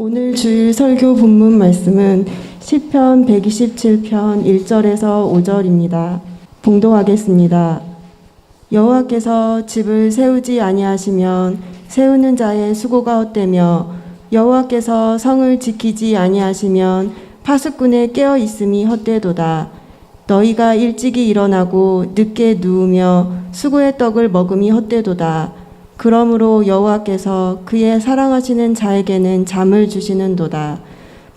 오늘 주일 설교 본문 말씀은 시편 127편 1절에서 5절입니다. 봉독하겠습니다. 여호와께서 집을 세우지 아니하시면 세우는 자의 수고가 헛되며 여호와께서 성을 지키지 아니하시면 파수꾼의 깨어 있음이 헛되도다. 너희가 일찍이 일어나고 늦게 누우며 수고의 떡을 먹음이 헛되도다. 그러므로 여호와께서 그의 사랑하시는 자에게는 잠을 주시는도다.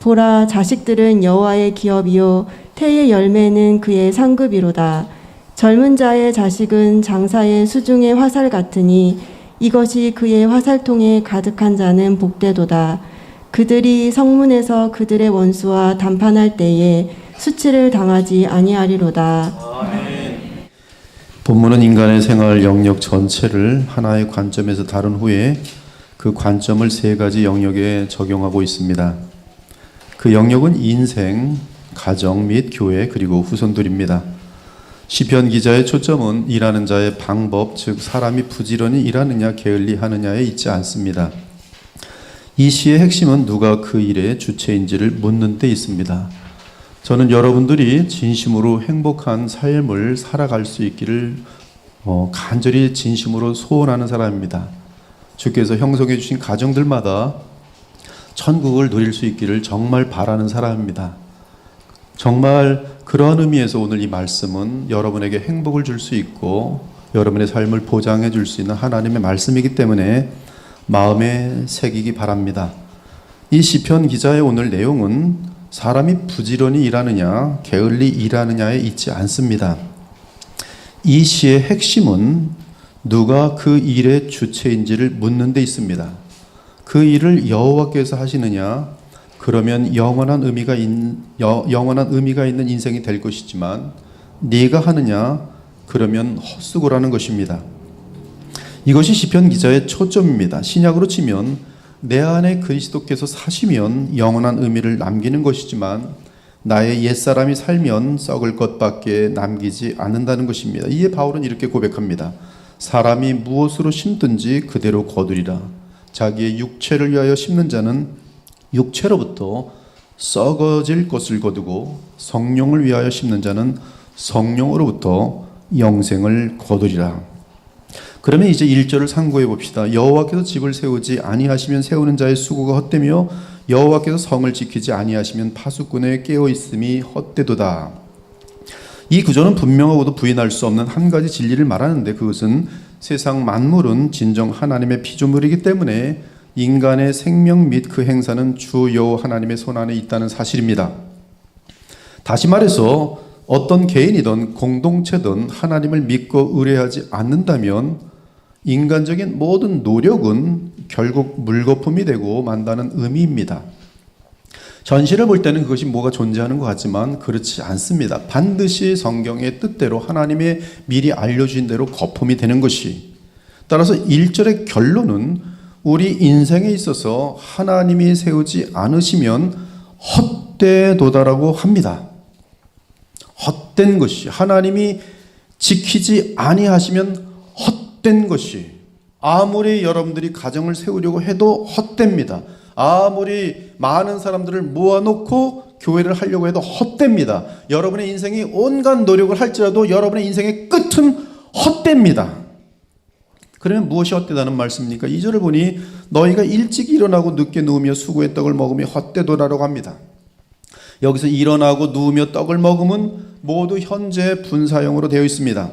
보라, 자식들은 여호와의 기업이요 태의 열매는 그의 상급이로다. 젊은 자의 자식은 장사의 수중의 화살 같으니 이것이 그의 화살통에 가득한 자는 복되도다. 그들이 성문에서 그들의 원수와 담판할 때에 수치를 당하지 아니하리로다. 본문은 인간의 생활 영역 전체를 하나의 관점에서 다룬 후에 그 관점을 세 가지 영역에 적용하고 있습니다. 그 영역은 인생, 가정 및 교회 그리고 후손들입니다. 시편 기자의 초점은 일하는 자의 방법, 즉 사람이 부지런히 일하느냐 게을리 하느냐에 있지 않습니다. 이 시의 핵심은 누가 그 일의 주체인지를 묻는 데 있습니다. 저는 여러분들이 진심으로 행복한 삶을 살아갈 수 있기를 간절히 진심으로 소원하는 사람입니다. 주께서 형성해 주신 가정들마다 천국을 누릴 수 있기를 정말 바라는 사람입니다. 정말 그러한 의미에서 오늘 이 말씀은 여러분에게 행복을 줄 수 있고 여러분의 삶을 보장해 줄 수 있는 하나님의 말씀이기 때문에 마음에 새기기 바랍니다. 이 시편 기자의 오늘 내용은 사람이 부지런히 일하느냐 게을리 일하느냐에 있지 않습니다. 이 시의 핵심은 누가 그 일의 주체인지를 묻는 데 있습니다. 그 일을 여호와께서 하시느냐 그러면 영원한 의미가 있는 인생이 될 것이지만 네가 하느냐 그러면 헛수고라는 것입니다. 이것이 시편 기자의 초점입니다. 신약으로 치면 내 안에 그리스도께서 사시면 영원한 의미를 남기는 것이지만 나의 옛사람이 살면 썩을 것밖에 남기지 않는다는 것입니다. 이에 바울은 이렇게 고백합니다. 사람이 무엇으로 심든지 그대로 거두리라. 자기의 육체를 위하여 심는 자는 육체로부터 썩어질 것을 거두고 성령을 위하여 심는 자는 성령으로부터 영생을 거두리라. 그러면 이제 1절을 상고해 봅시다. 여호와께서 집을 세우지 아니하시면 세우는 자의 수고가 헛되며 여호와께서 성을 지키지 아니하시면 파수꾼의 깨어 있음이 헛되도다. 이 구조는 분명하고도 부인할 수 없는 한 가지 진리를 말하는데 그것은 세상 만물은 진정 하나님의 피조물이기 때문에 인간의 생명 및 그 행사는 주 여호와 하나님의 손 안에 있다는 사실입니다. 다시 말해서 어떤 개인이든 공동체든 하나님을 믿고 의뢰하지 않는다면 인간적인 모든 노력은 결국 물거품이 되고 만다는 의미입니다. 현실을 볼 때는 그것이 뭐가 존재하는 것 같지만 그렇지 않습니다. 반드시 성경의 뜻대로 하나님의 미리 알려주신 대로 거품이 되는 것이. 따라서 1절의 결론은 우리 인생에 있어서 하나님이 세우지 않으시면 헛되도다라고 합니다. 헛된 것이, 하나님이 지키지 아니하시면 헛된 것이, 아무리 여러분들이 가정을 세우려고 해도 헛됩니다. 아무리 많은 사람들을 모아놓고 교회를 하려고 해도 헛됩니다. 여러분의 인생이 온갖 노력을 할지라도 여러분의 인생의 끝은 헛됩니다. 그러면 무엇이 헛되다는 말씀입니까? 2절을 보니 너희가 일찍 일어나고 늦게 누우며 수고의 떡을 먹으며 헛되도라라고 합니다. 여기서 일어나고 누우며 떡을 먹음은 모두 현재 분사형으로 되어 있습니다.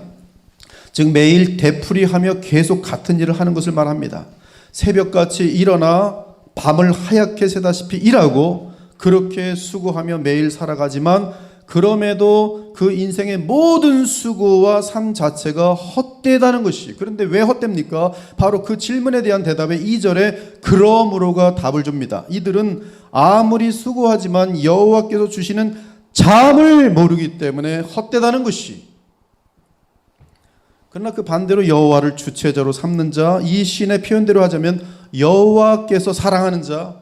즉 매일 되풀이하며 계속 같은 일을 하는 것을 말합니다. 새벽같이 일어나 밤을 하얗게 새다시피 일하고 그렇게 수고하며 매일 살아가지만 그럼에도 그 인생의 모든 수고와 삶 자체가 헛되다는 것이. 그런데 왜 헛됩니까? 바로 그 질문에 대한 대답에 2절에 그러므로가 답을 줍니다. 이들은 아무리 수고하지만 여호와께서 주시는 잠을 모르기 때문에 헛되다는 것이. 그러나 그 반대로 여호와를 주체자로 삼는 자, 이 시인의 표현대로 하자면 여호와께서 사랑하는 자,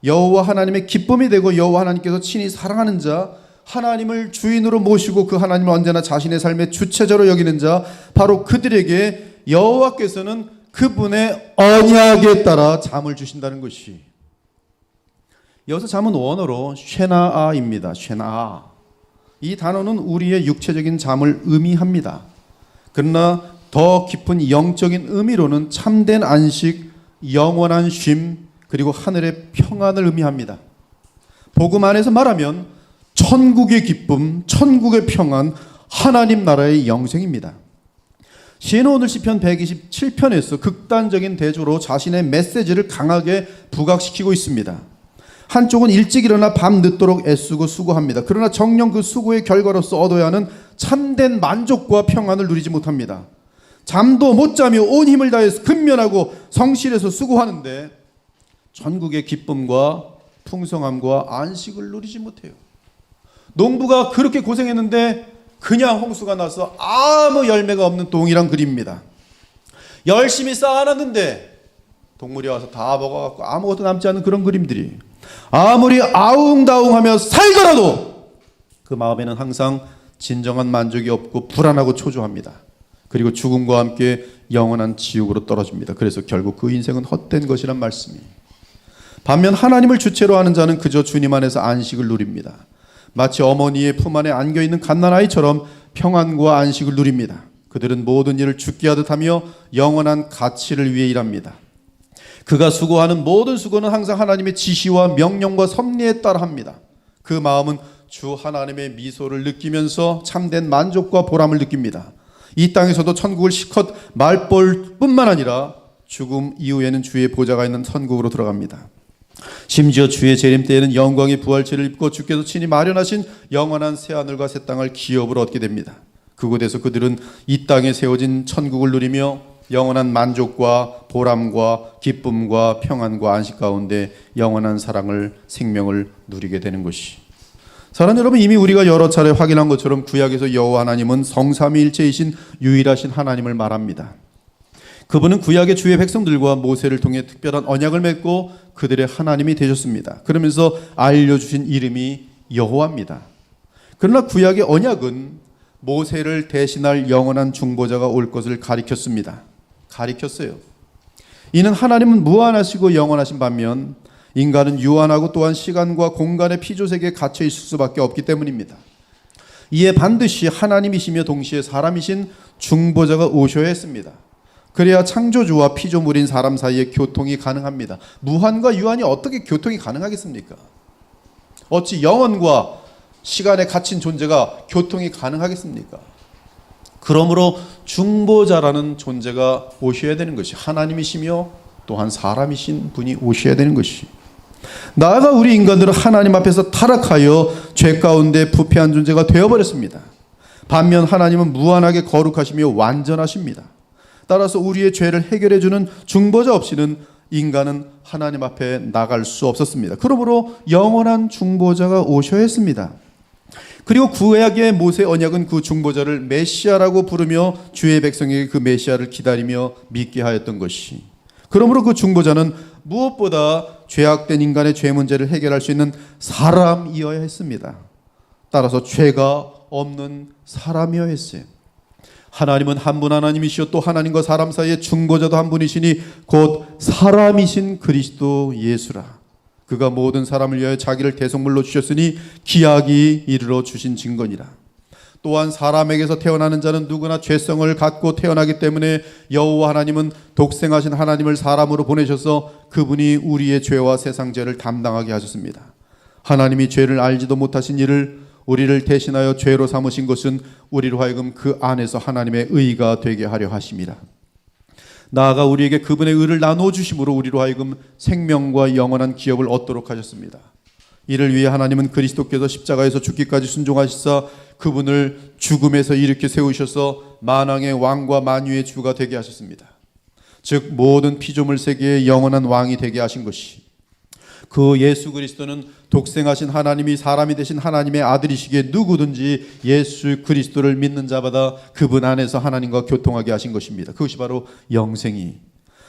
여호와 하나님의 기쁨이 되고 여호와 하나님께서 친히 사랑하는 자, 하나님을 주인으로 모시고 그 하나님을 언제나 자신의 삶의 주체자로 여기는 자, 바로 그들에게 여호와께서는 그분의 언약에 따라 잠을 주신다는 것이. 여기서 잠은 원어로 쉐나아입니다. 쉐나아. 이 단어는 우리의 육체적인 잠을 의미합니다. 그러나 더 깊은 영적인 의미로는 참된 안식, 영원한 쉼, 그리고 하늘의 평안을 의미합니다. 복음 안에서 말하면 천국의 기쁨, 천국의 평안, 하나님 나라의 영생입니다. 시인은 오늘 시편 127편에서 극단적인 대조로 자신의 메시지를 강하게 부각시키고 있습니다. 한쪽은 일찍 일어나 밤 늦도록 애쓰고 수고합니다. 그러나 정녕 그 수고의 결과로서 얻어야 하는 참된 만족과 평안을 누리지 못합니다. 잠도 못 자며 온 힘을 다해서 근면하고 성실해서 수고하는데 천국의 기쁨과 풍성함과 안식을 누리지 못해요. 농부가 그렇게 고생했는데 그냥 홍수가 나서 아무 열매가 없는 동일한 그림입니다. 열심히 쌓아놨는데 동물이 와서 다 먹어갖고 아무것도 남지 않는 그런 그림들이, 아무리 아웅다웅하며 살더라도 그 마음에는 항상 진정한 만족이 없고 불안하고 초조합니다. 그리고 죽음과 함께 영원한 지옥으로 떨어집니다. 그래서 결국 그 인생은 헛된 것이란 말씀이. 반면 하나님을 주체로 하는 자는 그저 주님 안에서 안식을 누립니다. 마치 어머니의 품 안에 안겨있는 갓난아이처럼 평안과 안식을 누립니다. 그들은 모든 일을 죽게 하듯 하며 영원한 가치를 위해 일합니다. 그가 수고하는 모든 수고는 항상 하나님의 지시와 명령과 섭리에 따라 합니다. 그 마음은 주 하나님의 미소를 느끼면서 참된 만족과 보람을 느낍니다. 이 땅에서도 천국을 실컷 맛볼 뿐만 아니라 죽음 이후에는 주의 보좌가 있는 천국으로 들어갑니다. 심지어 주의 재림 때에는 영광의 부활체를 입고 주께서 친히 마련하신 영원한 새하늘과 새 땅을 기업으로 얻게 됩니다. 그곳에서 그들은 이 땅에 세워진 천국을 누리며 영원한 만족과 보람과 기쁨과 평안과 안식 가운데 영원한 사랑을, 생명을 누리게 되는 것이. 사랑하는 여러분, 이미 우리가 여러 차례 확인한 것처럼 구약에서 여호와 하나님은 성삼위일체이신 유일하신 하나님을 말합니다. 그분은 구약의 주의 백성들과 모세를 통해 특별한 언약을 맺고 그들의 하나님이 되셨습니다. 그러면서 알려주신 이름이 여호와입니다. 그러나 구약의 언약은 모세를 대신할 영원한 중보자가 올 것을 가리켰어요. 이는 하나님은 무한하시고 영원하신 반면 인간은 유한하고 또한 시간과 공간의 피조세계에 갇혀 있을 수밖에 없기 때문입니다. 이에 반드시 하나님이시며 동시에 사람이신 중보자가 오셔야 했습니다. 그래야 창조주와 피조물인 사람 사이에 교통이 가능합니다. 무한과 유한이 어떻게 교통이 가능하겠습니까? 어찌 영원과 시간에 갇힌 존재가 교통이 가능하겠습니까? 그러므로 중보자라는 존재가 오셔야 되는 것이, 하나님이시며 또한 사람이신 분이 오셔야 되는 것이. 나아가 우리 인간들은 하나님 앞에서 타락하여 죄 가운데 부패한 존재가 되어버렸습니다. 반면 하나님은 무한하게 거룩하시며 완전하십니다. 따라서 우리의 죄를 해결해주는 중보자 없이는 인간은 하나님 앞에 나갈 수 없었습니다. 그러므로 영원한 중보자가 오셔야 했습니다. 그리고 구약의 모세 언약은 그 중보자를 메시아라고 부르며 주의 백성에게 그 메시아를 기다리며 믿게 하였던 것이. 그러므로 그 중보자는 무엇보다 죄악된 인간의 죄 문제를 해결할 수 있는 사람이어야 했습니다. 따라서 죄가 없는 사람이어야 했어요. 하나님은 한 분 하나님이시오, 또 하나님과 사람 사이의 중보자도 한 분이시니 곧 사람이신 그리스도 예수라. 그가 모든 사람을 위하여 자기를 대속물로 주셨으니 기약이 이르러 주신 증거니라. 또한 사람에게서 태어나는 자는 누구나 죄성을 갖고 태어나기 때문에 여호와 하나님은 독생하신 하나님을 사람으로 보내셔서 그분이 우리의 죄와 세상 죄를 담당하게 하셨습니다. 하나님이 죄를 알지도 못하신 이를 우리를 대신하여 죄로 삼으신 것은 우리로 하여금 그 안에서 하나님의 의가 되게 하려 하심이라. 나아가 우리에게 그분의 의를 나누어 주심으로 우리로 하여금 생명과 영원한 기업을 얻도록 하셨습니다. 이를 위해 하나님은 그리스도께서 십자가에서 죽기까지 순종하시사 그분을 죽음에서 일으켜 세우셔서 만왕의 왕과 만유의 주가 되게 하셨습니다. 즉 모든 피조물 세계의 영원한 왕이 되게 하신 것이, 그 예수 그리스도는 독생하신 하나님이 사람이 되신 하나님의 아들이시기에 누구든지 예수 그리스도를 믿는 자마다 그분 안에서 하나님과 교통하게 하신 것입니다. 그것이 바로 영생이,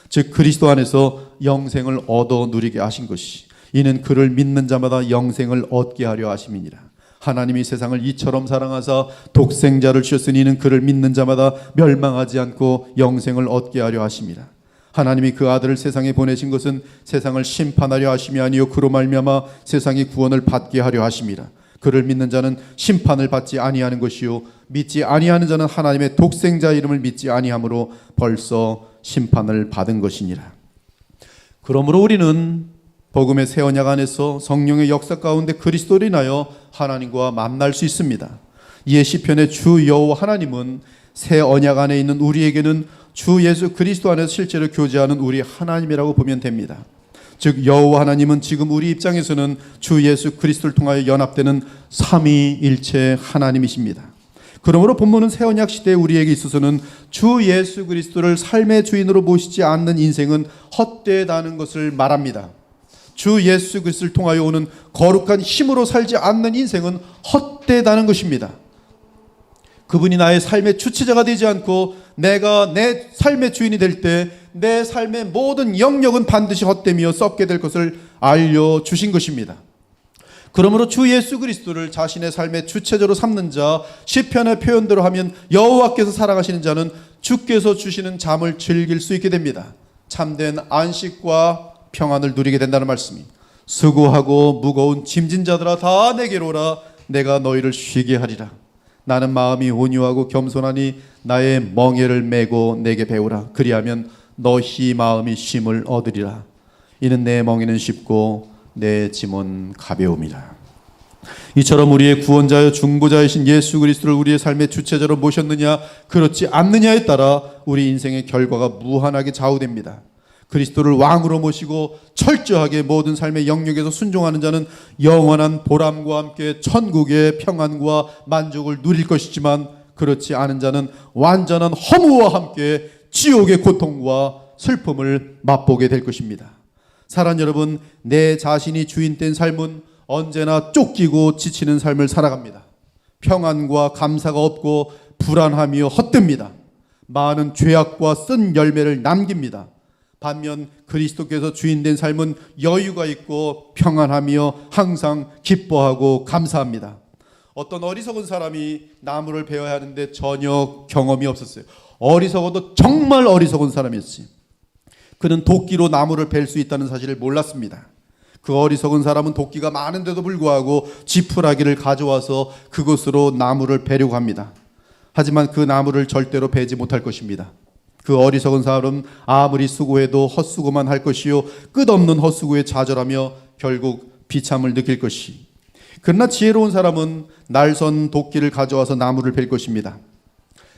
즉 그리스도 안에서 영생을 얻어 누리게 하신 것이, 이는 그를 믿는 자마다 영생을 얻게 하려 하심이니라. 하나님이 세상을 이처럼 사랑하사 독생자를 주셨으니 이는 그를 믿는 자마다 멸망하지 않고 영생을 얻게 하려 하심이라. 하나님이 그 아들을 세상에 보내신 것은 세상을 심판하려 하심이 아니요 그로 말미암아 세상이 구원을 받게 하려 하심이라. 그를 믿는 자는 심판을 받지 아니하는 것이요 믿지 아니하는 자는 하나님의 독생자 이름을 믿지 아니함으로 벌써 심판을 받은 것이니라. 그러므로 우리는 복음의 새 언약 안에서 성령의 역사 가운데 그리스도를 인하여 하나님과 만날 수 있습니다. 이에 시편의 주 여호와 하나님은 새 언약 안에 있는 우리에게는 주 예수 그리스도 안에서 실제로 교제하는 우리 하나님이라고 보면 됩니다. 즉 여호와 하나님은 지금 우리 입장에서는 주 예수 그리스도를 통하여 연합되는 삼위일체 하나님이십니다. 그러므로 본문은 새 언약 시대에 우리에게 있어서는 주 예수 그리스도를 삶의 주인으로 모시지 않는 인생은 헛되다는 것을 말합니다. 주 예수 그리스도를 통하여 오는 거룩한 힘으로 살지 않는 인생은 헛되다는 것입니다. 그분이 나의 삶의 주체자가 되지 않고 내가 내 삶의 주인이 될 때 내 삶의 모든 영역은 반드시 헛되며 썩게 될 것을 알려주신 것입니다. 그러므로 주 예수 그리스도를 자신의 삶의 주체자로 삼는 자, 시편의 표현대로 하면 여호와께서 사랑하시는 자는 주께서 주시는 잠을 즐길 수 있게 됩니다. 참된 안식과 평안을 누리게 된다는 말씀이, 수고하고 무거운 짐진 자들아 다 내게로 오라 내가 너희를 쉬게 하리라. 나는 마음이 온유하고 겸손하니 나의 멍에를 메고 내게 배우라. 그리하면 너희 마음이 쉼을 얻으리라. 이는 내 멍에는 쉽고 내 짐은 가벼움이라. 이처럼 우리의 구원자여 중보자이신 예수 그리스도를 우리의 삶의 주체자로 모셨느냐 그렇지 않느냐에 따라 우리 인생의 결과가 무한하게 좌우됩니다. 그리스도를 왕으로 모시고 철저하게 모든 삶의 영역에서 순종하는 자는 영원한 보람과 함께 천국의 평안과 만족을 누릴 것이지만, 그렇지 않은 자는 완전한 허무와 함께 지옥의 고통과 슬픔을 맛보게 될 것입니다. 사랑 여러분, 내 자신이 주인된 삶은 언제나 쫓기고 지치는 삶을 살아갑니다. 평안과 감사가 없고 불안하며 헛됩니다. 많은 죄악과 쓴 열매를 남깁니다. 반면 그리스도께서 주인된 삶은 여유가 있고 평안하며 항상 기뻐하고 감사합니다. 어떤 어리석은 사람이 나무를 베어야 하는데 전혀 경험이 없었어요. 어리석어도 정말 어리석은 사람이었어요. 그는 도끼로 나무를 벨 수 있다는 사실을 몰랐습니다. 그 어리석은 사람은 도끼가 많은데도 불구하고 지푸라기를 가져와서 그것으로 나무를 베려고 합니다. 하지만 그 나무를 절대로 베지 못할 것입니다. 그 어리석은 사람은 아무리 수고해도 헛수고만 할 것이요 끝없는 헛수고에 좌절하며 결국 비참을 느낄 것이. 그러나 지혜로운 사람은 날선 도끼를 가져와서 나무를 벨 것입니다.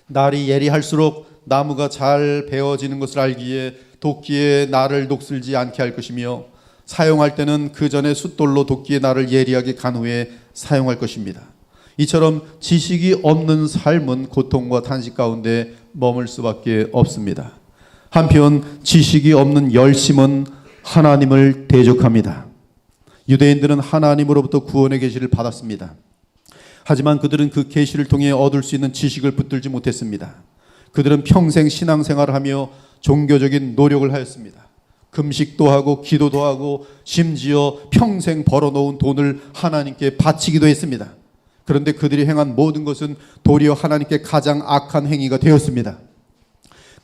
날이 예리할수록 나무가 잘 베어지는 것을 알기에 도끼에 날을 녹슬지 않게 할 것이며, 사용할 때는 그 전에 숫돌로 도끼의 날을 예리하게 간 후에 사용할 것입니다. 이처럼 지식이 없는 삶은 고통과 탄식 가운데 머물 수밖에 없습니다. 한편 지식이 없는 열심은 하나님을 대적합니다. 유대인들은 하나님으로부터 구원의 계시를 받았습니다. 하지만 그들은 그 계시를 통해 얻을 수 있는 지식을 붙들지 못했습니다. 그들은 평생 신앙생활을 하며 종교적인 노력을 하였습니다. 금식도 하고 기도도 하고 심지어 평생 벌어놓은 돈을 하나님께 바치기도 했습니다. 그런데 그들이 행한 모든 것은 도리어 하나님께 가장 악한 행위가 되었습니다.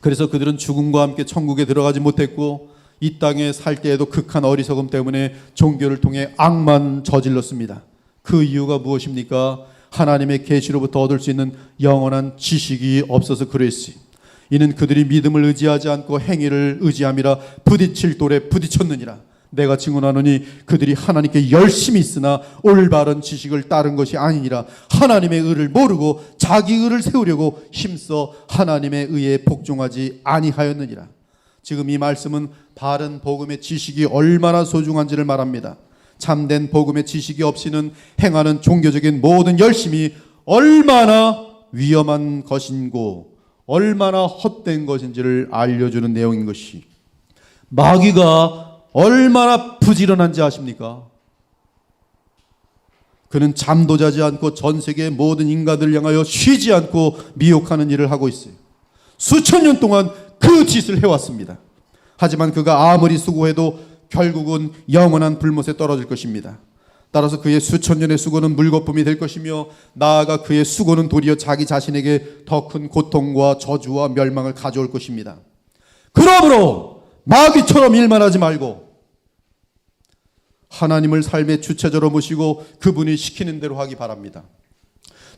그래서 그들은 죽음과 함께 천국에 들어가지 못했고 이 땅에 살 때에도 극한 어리석음 때문에 종교를 통해 악만 저질렀습니다. 그 이유가 무엇입니까? 하나님의 계시로부터 얻을 수 있는 영원한 지식이 없어서 그랬어요. 이는 그들이 믿음을 의지하지 않고 행위를 의지함이라 부딪힐 돌에 부딪혔느니라. 내가 증언하노니 그들이 하나님께 열심히 있으나 올바른 지식을 따른 것이 아니니라. 하나님의 의를 모르고 자기 의를 세우려고 힘써 하나님의 의에 복종하지 아니하였느니라. 지금 이 말씀은 바른 복음의 지식이 얼마나 소중한지를 말합니다. 참된 복음의 지식이 없이는 행하는 종교적인 모든 열심이 얼마나 위험한 것인고 얼마나 헛된 것인지를 알려주는 내용인 것이, 마귀가 얼마나 부지런한지 아십니까? 그는 잠도 자지 않고 전 세계의 모든 인간들을 향하여 쉬지 않고 미혹하는 일을 하고 있어요. 수천 년 동안 그 짓을 해왔습니다. 하지만 그가 아무리 수고해도 결국은 영원한 불못에 떨어질 것입니다. 따라서 그의 수천 년의 수고는 물거품이 될 것이며, 나아가 그의 수고는 도리어 자기 자신에게 더 큰 고통과 저주와 멸망을 가져올 것입니다. 그러므로 마귀처럼 일만 하지 말고 하나님을 삶의 주체자로 모시고 그분이 시키는 대로 하기 바랍니다.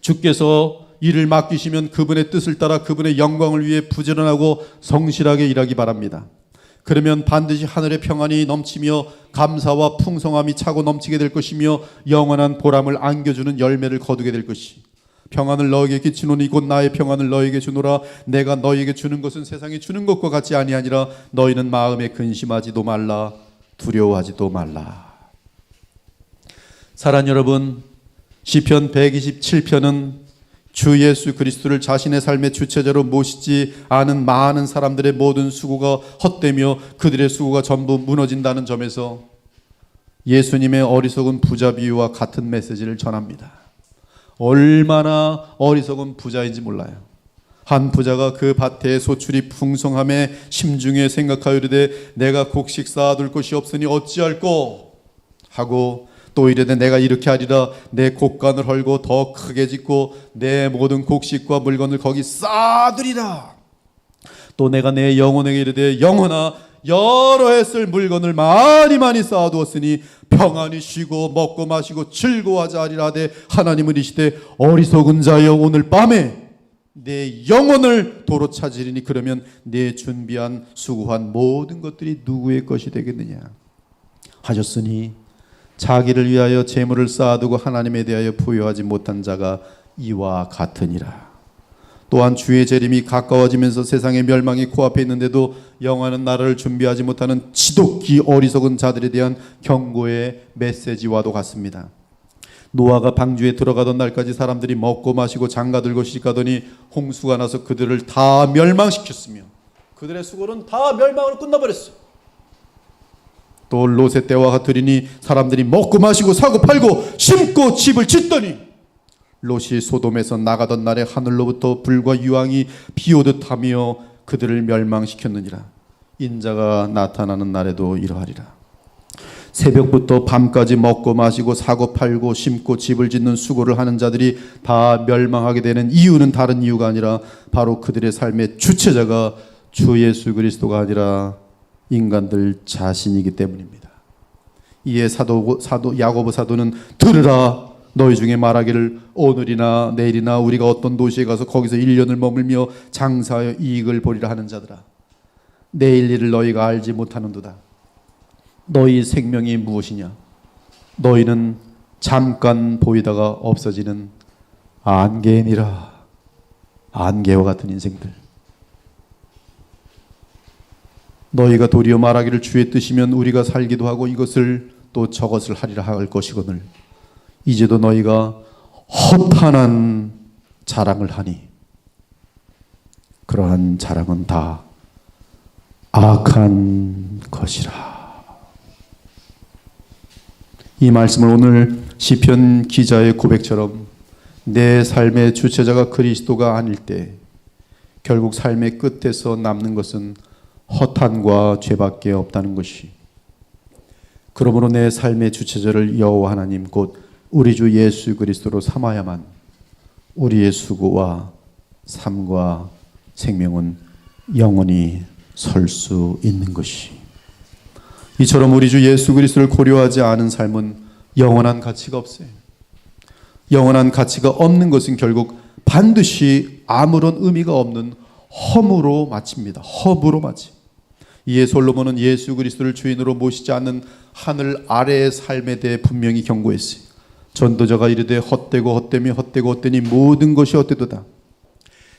주께서 일을 맡기시면 그분의 뜻을 따라 그분의 영광을 위해 부지런하고 성실하게 일하기 바랍니다. 그러면 반드시 하늘의 평안이 넘치며 감사와 풍성함이 차고 넘치게 될 것이며 영원한 보람을 안겨주는 열매를 거두게 될 것이, 평안을 너에게 끼치노니 곧 나의 평안을 너에게 주노라. 내가 너에게 주는 것은 세상이 주는 것과 같지 아니하니라. 너희는 마음에 근심하지도 말라, 두려워하지도 말라. 사랑하는 여러분, 시편 127편은 주 예수 그리스도를 자신의 삶의 주체자로 모시지 않은 많은 사람들의 모든 수고가 헛되며 그들의 수고가 전부 무너진다는 점에서 예수님의 어리석은 부자 비유와 같은 메시지를 전합니다. 얼마나 어리석은 부자인지 몰라요. 한 부자가 그 밭에 소출이 풍성함에 심중에 생각하여 이르되 내가 곡식 쌓아둘 것이 없으니 어찌할꼬 하고 또 이르되 내가 이렇게 하리라. 내 곡간을 헐고 더 크게 짓고 내 모든 곡식과 물건을 거기 쌓아두리라. 또 내가 내 영혼에게 이르되 영혼아 여러 해 쓸 물건을 많이 쌓아두었으니 평안히 쉬고 먹고 마시고 즐거워하자 하리라 하되 하나님은 이시되 어리석은 자여 오늘 밤에 내 영혼을 도로 찾으리니 그러면 내 준비한 수고한 모든 것들이 누구의 것이 되겠느냐 하셨으니 자기를 위하여 재물을 쌓아두고 하나님에 대하여 부여하지 못한 자가 이와 같으니라. 또한 주의 재림이 가까워지면서 세상의 멸망이 코앞에 있는데도 영원한 나라를 준비하지 못하는 지독히 어리석은 자들에 대한 경고의 메시지와도 같습니다. 노아가 방주에 들어가던 날까지 사람들이 먹고 마시고 장가들고 시집가더니 홍수가 나서 그들을 다 멸망시켰으며 그들의 수고는 다 멸망으로 끝나버렸어요. 또 롯의 때와 같으리니 사람들이 먹고 마시고 사고 팔고 심고 집을 짓더니 롯이 소돔에서 나가던 날에 하늘로부터 불과 유황이 비오듯 하며 그들을 멸망시켰느니라. 인자가 나타나는 날에도 이러하리라. 새벽부터 밤까지 먹고 마시고 사고 팔고 심고 집을 짓는 수고를 하는 자들이 다 멸망하게 되는 이유는 다른 이유가 아니라 바로 그들의 삶의 주체자가 주 예수 그리스도가 아니라 인간들 자신이기 때문입니다. 이에 사도 야고보 사도는 들으라. 너희 중에 말하기를 오늘이나 내일이나 우리가 어떤 도시에 가서 거기서 1년을 머물며 장사하여 이익을 보리라 하는 자들아, 내일 일을 너희가 알지 못하는도다. 너희 생명이 무엇이냐? 너희는 잠깐 보이다가 없어지는 안개니라. 안개와 같은 인생들. 너희가 도리어 말하기를 주의 뜻이면 우리가 살기도 하고 이것을 또 저것을 하리라 할 것이거늘 이제도 너희가 허탄한 자랑을 하니 그러한 자랑은 다 악한 것이라. 이 말씀을 오늘 시편 기자의 고백처럼 내 삶의 주체자가 그리스도가 아닐 때 결국 삶의 끝에서 남는 것은 허탄과 죄밖에 없다는 것이, 그러므로 내 삶의 주체자를 여호와 하나님 곧 우리 주 예수 그리스도로 삼아야만 우리의 수고와 삶과 생명은 영원히 설 수 있는 것이, 이처럼 우리 주 예수 그리스도를 고려하지 않은 삶은 영원한 가치가 없어요. 영원한 가치가 없는 것은 결국 반드시 아무런 의미가 없는 허무로 마칩니다. 허무로 마치. 이에 솔로몬은 예수 그리스도를 주인으로 모시지 않는 하늘 아래의 삶에 대해 분명히 경고했어요. 전도자가 이르되 헛되고 헛되며 헛되고 헛되니 모든 것이 헛되도다.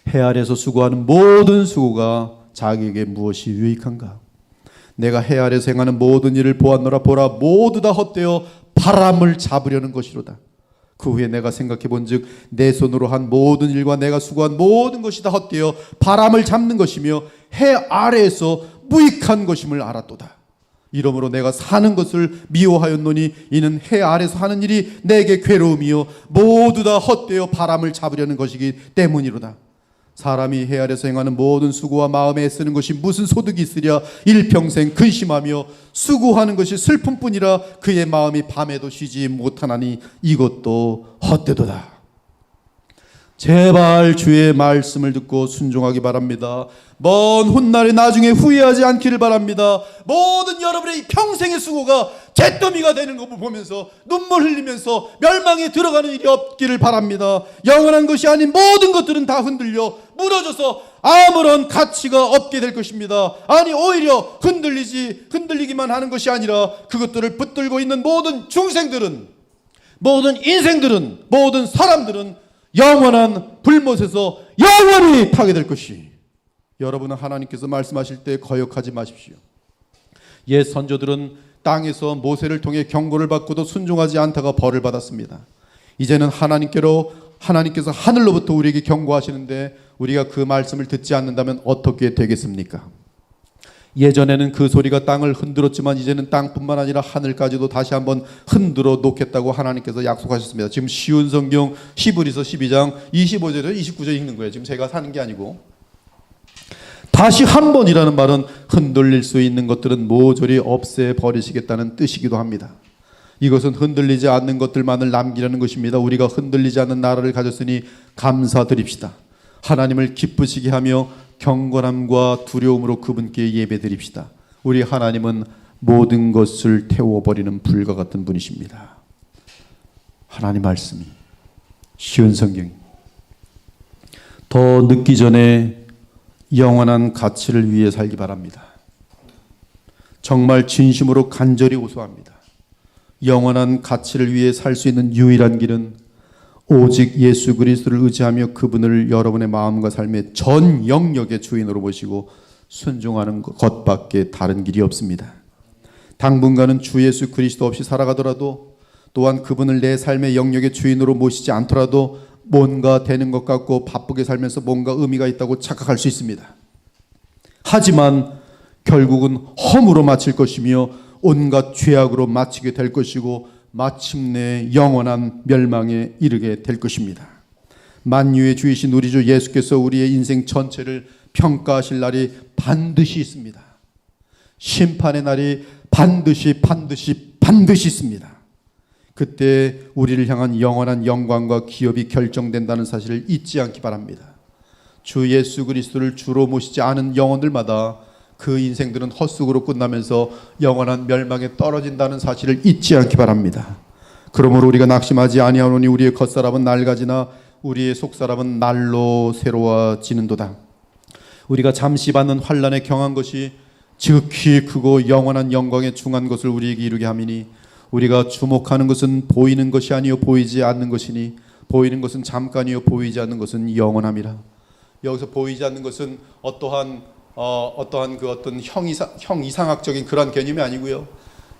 해 아래에서 수고하는 모든 수고가 자기에게 무엇이 유익한가? 내가 해 아래에서 행하는 모든 일을 보았노라. 보라 모두 다 헛되어 바람을 잡으려는 것이로다. 그 후에 내가 생각해 본즉 내 손으로 한 모든 일과 내가 수고한 모든 것이 다 헛되어 바람을 잡는 것이며 해 아래에서 무익한 것임을 알았도다. 이러므로 내가 사는 것을 미워하였노니 이는 해 아래서 하는 일이 내게 괴로움이요 모두 다 헛되어 바람을 잡으려는 것이기 때문이로다. 사람이 해 아래서 행하는 모든 수고와 마음에 애쓰는 것이 무슨 소득이 있으랴. 일평생 근심하며 수고하는 것이 슬픔뿐이라. 그의 마음이 밤에도 쉬지 못하나니 이것도 헛되도다. 제발 주의 말씀을 듣고 순종하기 바랍니다. 먼 훗날에 나중에 후회하지 않기를 바랍니다. 모든 여러분의 평생의 수고가 잿더미가 되는 것을 보면서 눈물 흘리면서 멸망에 들어가는 일이 없기를 바랍니다. 영원한 것이 아닌 모든 것들은 다 흔들려 무너져서 아무런 가치가 없게 될 것입니다. 아니 오히려 흔들리기만 하는 것이 아니라 그것들을 붙들고 있는 모든 중생들은, 모든 인생들은, 모든 사람들은 영원한 불못에서 영원히 타게 될 것이. 여러분은 하나님께서 말씀하실 때 거역하지 마십시오. 옛 선조들은 땅에서 모세를 통해 경고를 받고도 순종하지 않다가 벌을 받았습니다. 이제는 하나님께서 하늘로부터 우리에게 경고하시는데 우리가 그 말씀을 듣지 않는다면 어떻게 되겠습니까? 예전에는 그 소리가 땅을 흔들었지만 이제는 땅뿐만 아니라 하늘까지도 다시 한번 흔들어 놓겠다고 하나님께서 약속하셨습니다. 지금 쉬운 성경 히브리서 12장 25절에서 29절 읽는 거예요. 지금 제가 사는 게 아니고. 다시 한 번이라는 말은 흔들릴 수 있는 것들은 모조리 없애버리시겠다는 뜻이기도 합니다. 이것은 흔들리지 않는 것들만을 남기려는 것입니다. 우리가 흔들리지 않는 나라를 가졌으니 감사드립시다. 하나님을 기쁘시게 하며 경건함과 두려움으로 그분께 예배드립시다. 우리 하나님은 모든 것을 태워버리는 불과 같은 분이십니다. 하나님 말씀이 쉬운 성경. 더 늦기 전에 영원한 가치를 위해 살기 바랍니다. 정말 진심으로 간절히 호소합니다. 영원한 가치를 위해 살 수 있는 유일한 길은 오직 예수 그리스도를 의지하며 그분을 여러분의 마음과 삶의 전 영역의 주인으로 모시고 순종하는 것밖에 다른 길이 없습니다. 당분간은 주 예수 그리스도 없이 살아가더라도, 또한 그분을 내 삶의 영역의 주인으로 모시지 않더라도 뭔가 되는 것 같고 바쁘게 살면서 뭔가 의미가 있다고 착각할 수 있습니다. 하지만 결국은 험으로 마칠 것이며 온갖 죄악으로 마치게 될 것이고 마침내 영원한 멸망에 이르게 될 것입니다. 만유의 주이신 우리 주 예수께서 우리의 인생 전체를 평가하실 날이 반드시 있습니다. 심판의 날이 반드시 있습니다. 그때 우리를 향한 영원한 영광과 기업이 결정된다는 사실을 잊지 않기 바랍니다. 주 예수 그리스도를 주로 모시지 않은 영혼들마다 그 인생들은 헛수고로 끝나면서 영원한 멸망에 떨어진다는 사실을 잊지 않기 바랍니다. 그러므로 우리가 낙심하지 아니하노니 우리의 겉사람은 낡아지나 우리의 속사람은 날로 새로워지는도다. 우리가 잠시 받는 환난에 경한 것이 지극히 크고 영원한 영광에 중한 것을 우리에게 이루게 함이니 우리가 주목하는 것은 보이는 것이 아니요 보이지 않는 것이니 보이는 것은 잠깐이요 보이지 않는 것은 영원함이라. 여기서 보이지 않는 것은 어떠한 형이상학적인 그런 개념이 아니고요.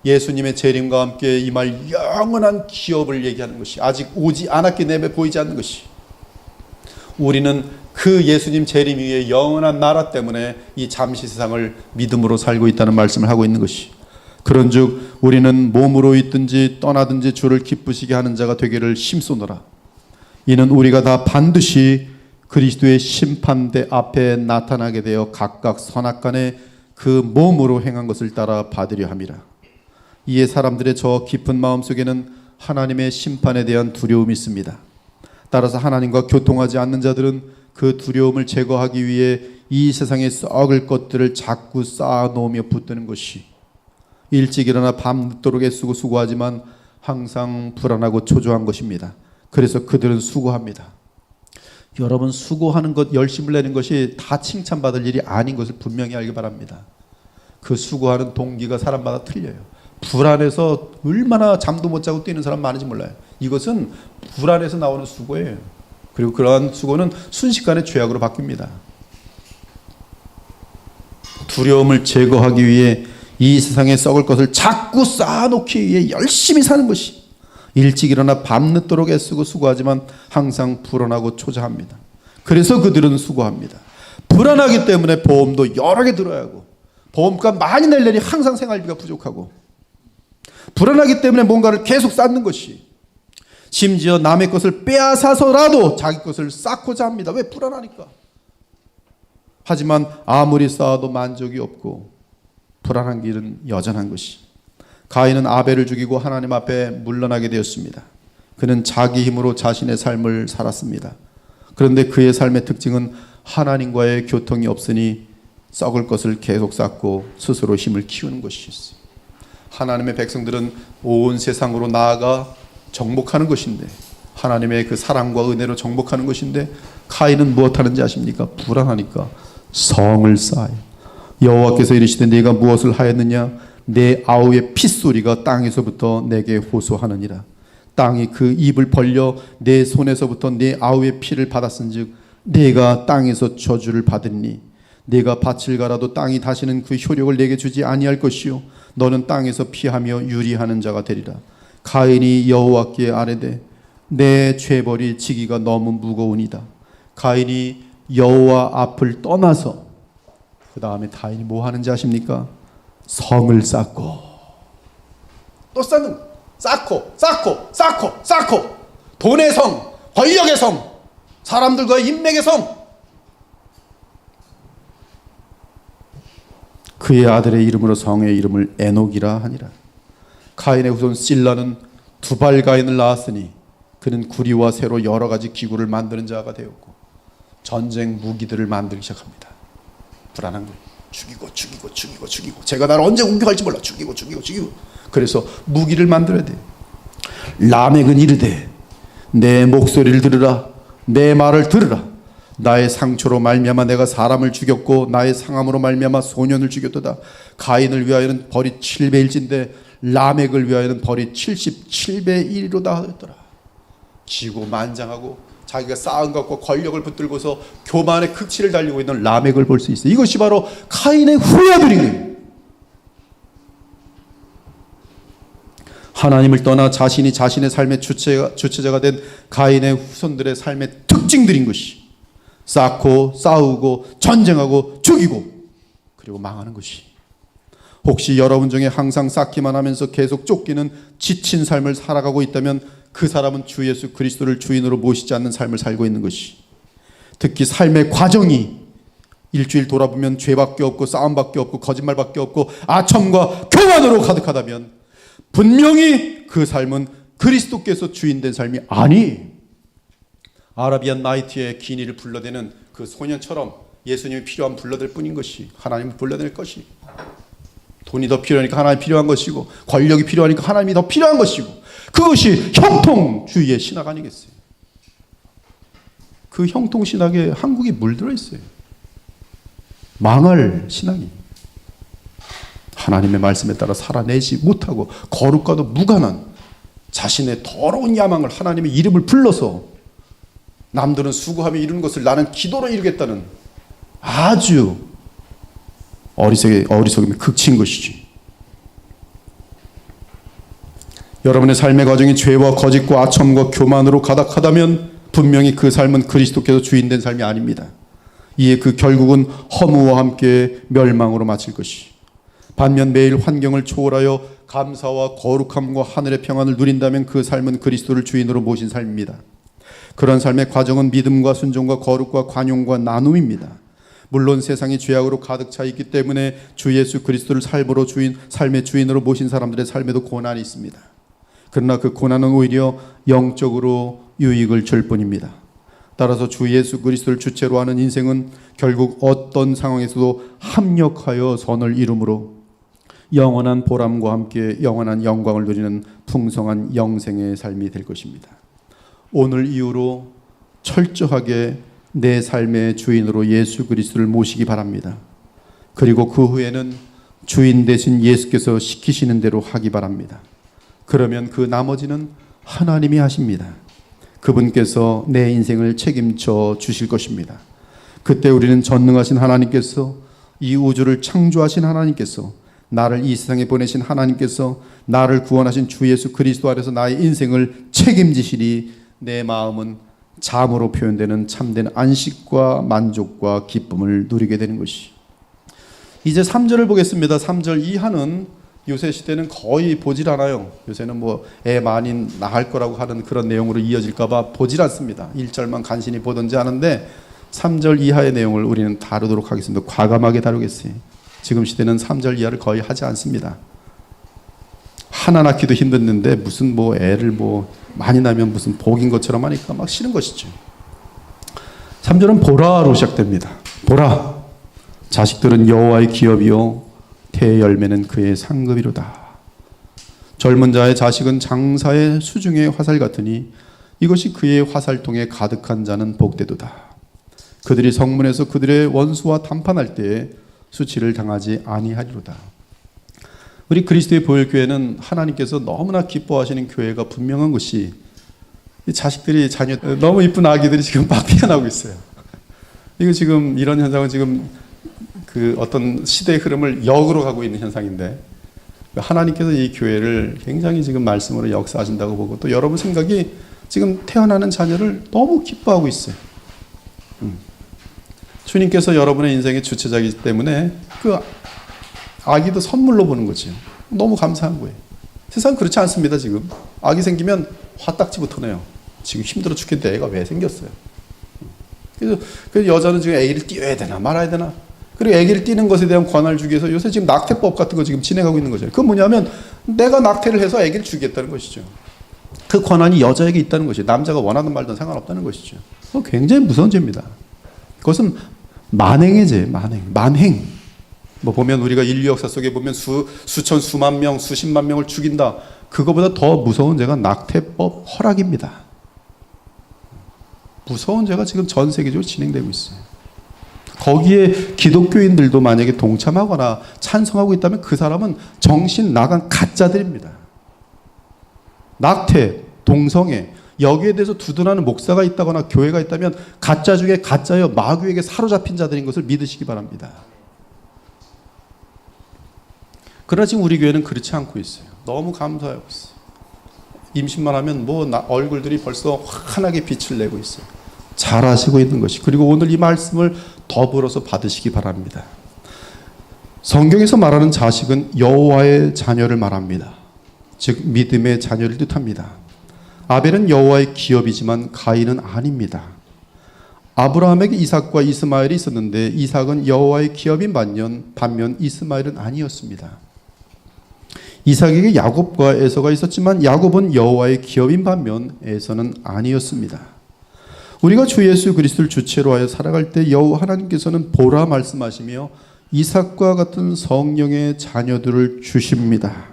예수님의 재림과 함께 임할 영원한 기업을 얘기하는 것이, 아직 오지 않았기 때문에 보이지 않는 것이, 우리는 그 예수님 재림 위에 영원한 나라 때문에 이 잠시 세상을 믿음으로 살고 있다는 말씀을 하고 있는 것이, 그런즉 우리는 몸으로 있든지 떠나든지 주를 기쁘시게 하는 자가 되기를 힘쓰노라. 이는 우리가 다 반드시 그리스도의 심판대 앞에 나타나게 되어 각각 선악간에 그 몸으로 행한 것을 따라 받으려 함이라. 이에 사람들의 저 깊은 마음속에는 하나님의 심판에 대한 두려움이 있습니다. 따라서 하나님과 교통하지 않는 자들은 그 두려움을 제거하기 위해 이 세상에 썩을 것들을 자꾸 쌓아놓으며 붙드는 것이, 일찍 일어나 밤늦도록 애쓰고 수고하지만 항상 불안하고 초조한 것입니다. 그래서 그들은 수고합니다. 여러분, 수고하는 것, 열심을 내는 것이 다 칭찬받을 일이 아닌 것을 분명히 알기 바랍니다. 그 수고하는 동기가 사람마다 틀려요. 불안해서 얼마나 잠도 못 자고 뛰는 사람 많은지 몰라요. 이것은 불안해서 나오는 수고예요. 그리고 그러한 수고는 순식간에 죄악으로 바뀝니다. 두려움을 제거하기 위해 이 세상에 썩을 것을 자꾸 쌓아놓기 위해 열심히 사는 것이, 일찍 일어나 밤늦도록 애쓰고 수고하지만 항상 불안하고 초조합니다. 그래서 그들은 수고합니다. 불안하기 때문에 보험도 여러 개 들어야 하고, 보험값 많이 내려니 항상 생활비가 부족하고, 불안하기 때문에 뭔가를 계속 쌓는 것이, 심지어 남의 것을 빼앗아서라도 자기 것을 쌓고자 합니다. 왜? 불안하니까. 하지만 아무리 쌓아도 만족이 없고 불안한 길은 여전한 것이, 가인은 아벨을 죽이고 하나님 앞에 물러나게 되었습니다. 그는 자기 힘으로 자신의 삶을 살았습니다. 그런데 그의 삶의 특징은 하나님과의 교통이 없으니 썩을 것을 계속 쌓고 스스로 힘을 키우는 것이 있어요. 하나님의 백성들은 온 세상으로 나아가 정복하는 것인데, 하나님의 그 사랑과 은혜로 정복하는 것인데, 카인은 무엇하는지 아십니까? 불안하니까 성을 쌓아요. 여호와께서 이르시되 네가 무엇을 하였느냐? 내 아우의 핏소리가 땅에서부터 내게 호소하느니라. 땅이 그 입을 벌려 내 손에서부터 내 아우의 피를 받았은즉 내가 땅에서 저주를 받으니 내가 밭을 갈아도 땅이 다시는 그 효력을 내게 주지 아니할 것이요 너는 땅에서 피하며 유리하는 자가 되리라. 가인이 여호와께 아뢰되 내 죄벌이 지기가 너무 무거우니이다. 가인이 여호와 앞을 떠나서 그 다음에 가인이 뭐 하는지 아십니까? 성을 쌓고 또 쌓고 돈의 성, 권력의 성, 사람들과의 인맥의 성. 그의 아들의 이름으로 성의 이름을 에녹이라 하니라. 가인의 후손 실라는 두발 가인을 낳았으니 그는 구리와 새로 여러 가지 기구를 만드는 자가 되었고 전쟁 무기들을 만들기 시작합니다. 불안한 거예요. 죽이고 제가 나를 언제 공격할지 몰라. 죽이고 그래서 무기를 만들어야 돼. 라멕은 이르되 내 목소리를 들으라. 내 말을 들으라. 나의 상처로 말미암아 내가 사람을 죽였고 나의 상함으로 말미암아 소년을 죽였도다. 가인을 위하여는 벌이 7배일진데 라멕을 위하여는 벌이 77배 1이로다 하였더라. 기고만장하고 자기가 쌓은 것과 권력을 붙들고서 교만의 극치를 달리고 있는 라멕을 볼 수 있어요. 이것이 바로 카인의 후예들이에요. 하나님을 떠나 자신이 자신의 삶의 주체자가 된 가인의 후손들의 삶의 특징들인 것이 쌓고 싸우고 전쟁하고 죽이고 그리고 망하는 것이. 혹시 여러분 중에 항상 쌓기만 하면서 계속 쫓기는 지친 삶을 살아가고 있다면 그 사람은 주 예수 그리스도를 주인으로 모시지 않는 삶을 살고 있는 것이. 특히 삶의 과정이 일주일 돌아보면 죄밖에 없고 싸움밖에 없고 거짓말밖에 없고 아첨과 교만으로 가득하다면 분명히 그 삶은 그리스도께서 주인된 삶이 아니. 아라비안 나이트의 기니를 불러대는 그 소년처럼 예수님이 필요한 불러댈 뿐인 것이, 하나님을 불러낼 것이. 돈이 더 필요하니까 하나님이 필요한 것이고 권력이 필요하니까 하나님이 더 필요한 것이고, 그것이 형통주의의 신학 아니겠어요? 그 형통신학에 한국이 물들어 있어요. 망할 신학이. 하나님의 말씀에 따라 살아내지 못하고 거룩과도 무관한 자신의 더러운 야망을, 하나님의 이름을 불러서 남들은 수고하며 이루는 것을 나는 기도로 이루겠다는 아주 어리석음이 극치인 것이지. 여러분의 삶의 과정이 죄와 거짓과 아첨과 교만으로 가득하다면 분명히 그 삶은 그리스도께서 주인된 삶이 아닙니다. 이에 그 결국은 허무와 함께 멸망으로 마칠 것이. 반면 매일 환경을 초월하여 감사와 거룩함과 하늘의 평안을 누린다면 그 삶은 그리스도를 주인으로 모신 삶입니다. 그런 삶의 과정은 믿음과 순종과 거룩과 관용과 나눔입니다. 물론 세상이 죄악으로 가득 차 있기 때문에 주 예수 그리스도를 삶의 주인으로 모신 사람들의 삶에도 고난이 있습니다. 그러나 그 고난은 오히려 영적으로 유익을 줄 뿐입니다. 따라서 주 예수 그리스도를 주체로 하는 인생은 결국 어떤 상황에서도 합력하여 선을 이루므로 영원한 보람과 함께 영원한 영광을 누리는 풍성한 영생의 삶이 될 것입니다. 오늘 이후로 철저하게 내 삶의 주인으로 예수 그리스도를 모시기 바랍니다. 그리고 그 후에는 주인 되신 예수께서 시키시는 대로 하기 바랍니다. 그러면 그 나머지는 하나님이 하십니다. 그분께서 내 인생을 책임져 주실 것입니다. 그때 우리는 전능하신 하나님께서, 이 우주를 창조하신 하나님께서, 나를 이 세상에 보내신 하나님께서, 나를 구원하신 주 예수 그리스도 안에서 나의 인생을 책임지시니 내 마음은 잠으로 표현되는 참된 안식과 만족과 기쁨을 누리게 되는 것이. 이제 3절을 보겠습니다. 3절 이하는 요새 시대는 거의 보질 않아요. 요새는 뭐 애 많이 낳을 거라고 하는 그런 내용으로 이어질까 봐 보질 않습니다. 1절만 간신히 보던지 하는데 3절 이하의 내용을 우리는 다루도록 하겠습니다. 과감하게 다루겠어요. 지금 시대는 3절 이하를 거의 하지 않습니다. 하나 낳기도 힘든데 무슨 뭐 애를 뭐 많이 낳으면 무슨 복인 것처럼 하니까 막 싫은 것이죠. 3절은 보라로 시작됩니다. 보라, 자식들은 여호와의 기업이요 태의 열매는 그의 상급이로다. 젊은 자의 자식은 장사의 수중의 화살 같으니 이것이 그의 화살통에 가득한 자는 복되도다. 그들이 성문에서 그들의 원수와 담판할 때에 수치를 당하지 아니하리로다. 우리 그리스도의 보혈교회는 하나님께서 너무나 기뻐하시는 교회가 분명한 것이 이 자식들이 너무 이쁜 아기들이 지금 막 피어나고 있어요. 이거 지금 이런 현상은 지금 그 어떤 시대의 흐름을 역으로 가고 있는 현상인데 하나님께서 이 교회를 굉장히 지금 말씀으로 역사하신다고 보고 또 여러분 생각이 지금 태어나는 자녀를 너무 기뻐하고 있어요. 주님께서 여러분의 인생의 주체자이기 때문에 그 아기도 선물로 보는 거죠. 너무 감사한 거예요. 세상 그렇지 않습니다. 지금 아기 생기면 화딱지부터 내요. 지금 힘들어 죽겠는데 애가 왜 생겼어요? 그래서 여자는 지금 아기를 띄워야 되나 말아야 되나? 그리고 아기를 띄는 것에 대한 권한을 주기 위해서 요새 지금 낙태법 같은 거 지금 진행하고 있는 거죠. 그건 뭐냐면 내가 낙태를 해서 아기를 주겠다는 것이죠. 그 권한이 여자에게 있다는 것이 남자가 원하든 말든 상관없다는 것이죠. 굉장히 무서운 죄입니다. 그것은 만행의 죄, 만행. 뭐 보면 우리가 인류 역사 속에 보면 수천 수만 명, 수십만 명을 죽인다. 그거보다 더 무서운 죄가 낙태법 허락입니다. 무서운 죄가 지금 전 세계적으로 진행되고 있어요. 거기에 기독교인들도 만약에 동참하거나 찬성하고 있다면 그 사람은 정신 나간 가짜들입니다. 낙태, 동성애, 여기에 대해서 두둔하는 목사가 있다거나 교회가 있다면 가짜 중에 가짜여 마귀에게 사로잡힌 자들인 것을 믿으시기 바랍니다. 그러나 지금 우리 교회는 그렇지 않고 있어요. 너무 감사하고 있어요. 임신만 하면 얼굴들이 벌써 환하게 빛을 내고 있어요. 잘하시고 있는 것이. 그리고 오늘 이 말씀을 더불어서 받으시기 바랍니다. 성경에서 말하는 자식은 여호와의 자녀를 말합니다. 즉 믿음의 자녀를 뜻합니다. 아벨은 여호와의 기업이지만 가인은 아닙니다. 아브라함에게 이삭과 이스마엘이 있었는데 이삭은 여호와의 기업인 반면 이스마엘은 아니었습니다. 이삭에게 야곱과 에서가 있었지만 야곱은 여호와의 기업인 반면 에서는 아니었습니다. 우리가 주 예수 그리스도를 주체로 하여 살아갈 때 여호와 하나님께서는 보라 말씀하시며 이삭과 같은 성령의 자녀들을 주십니다.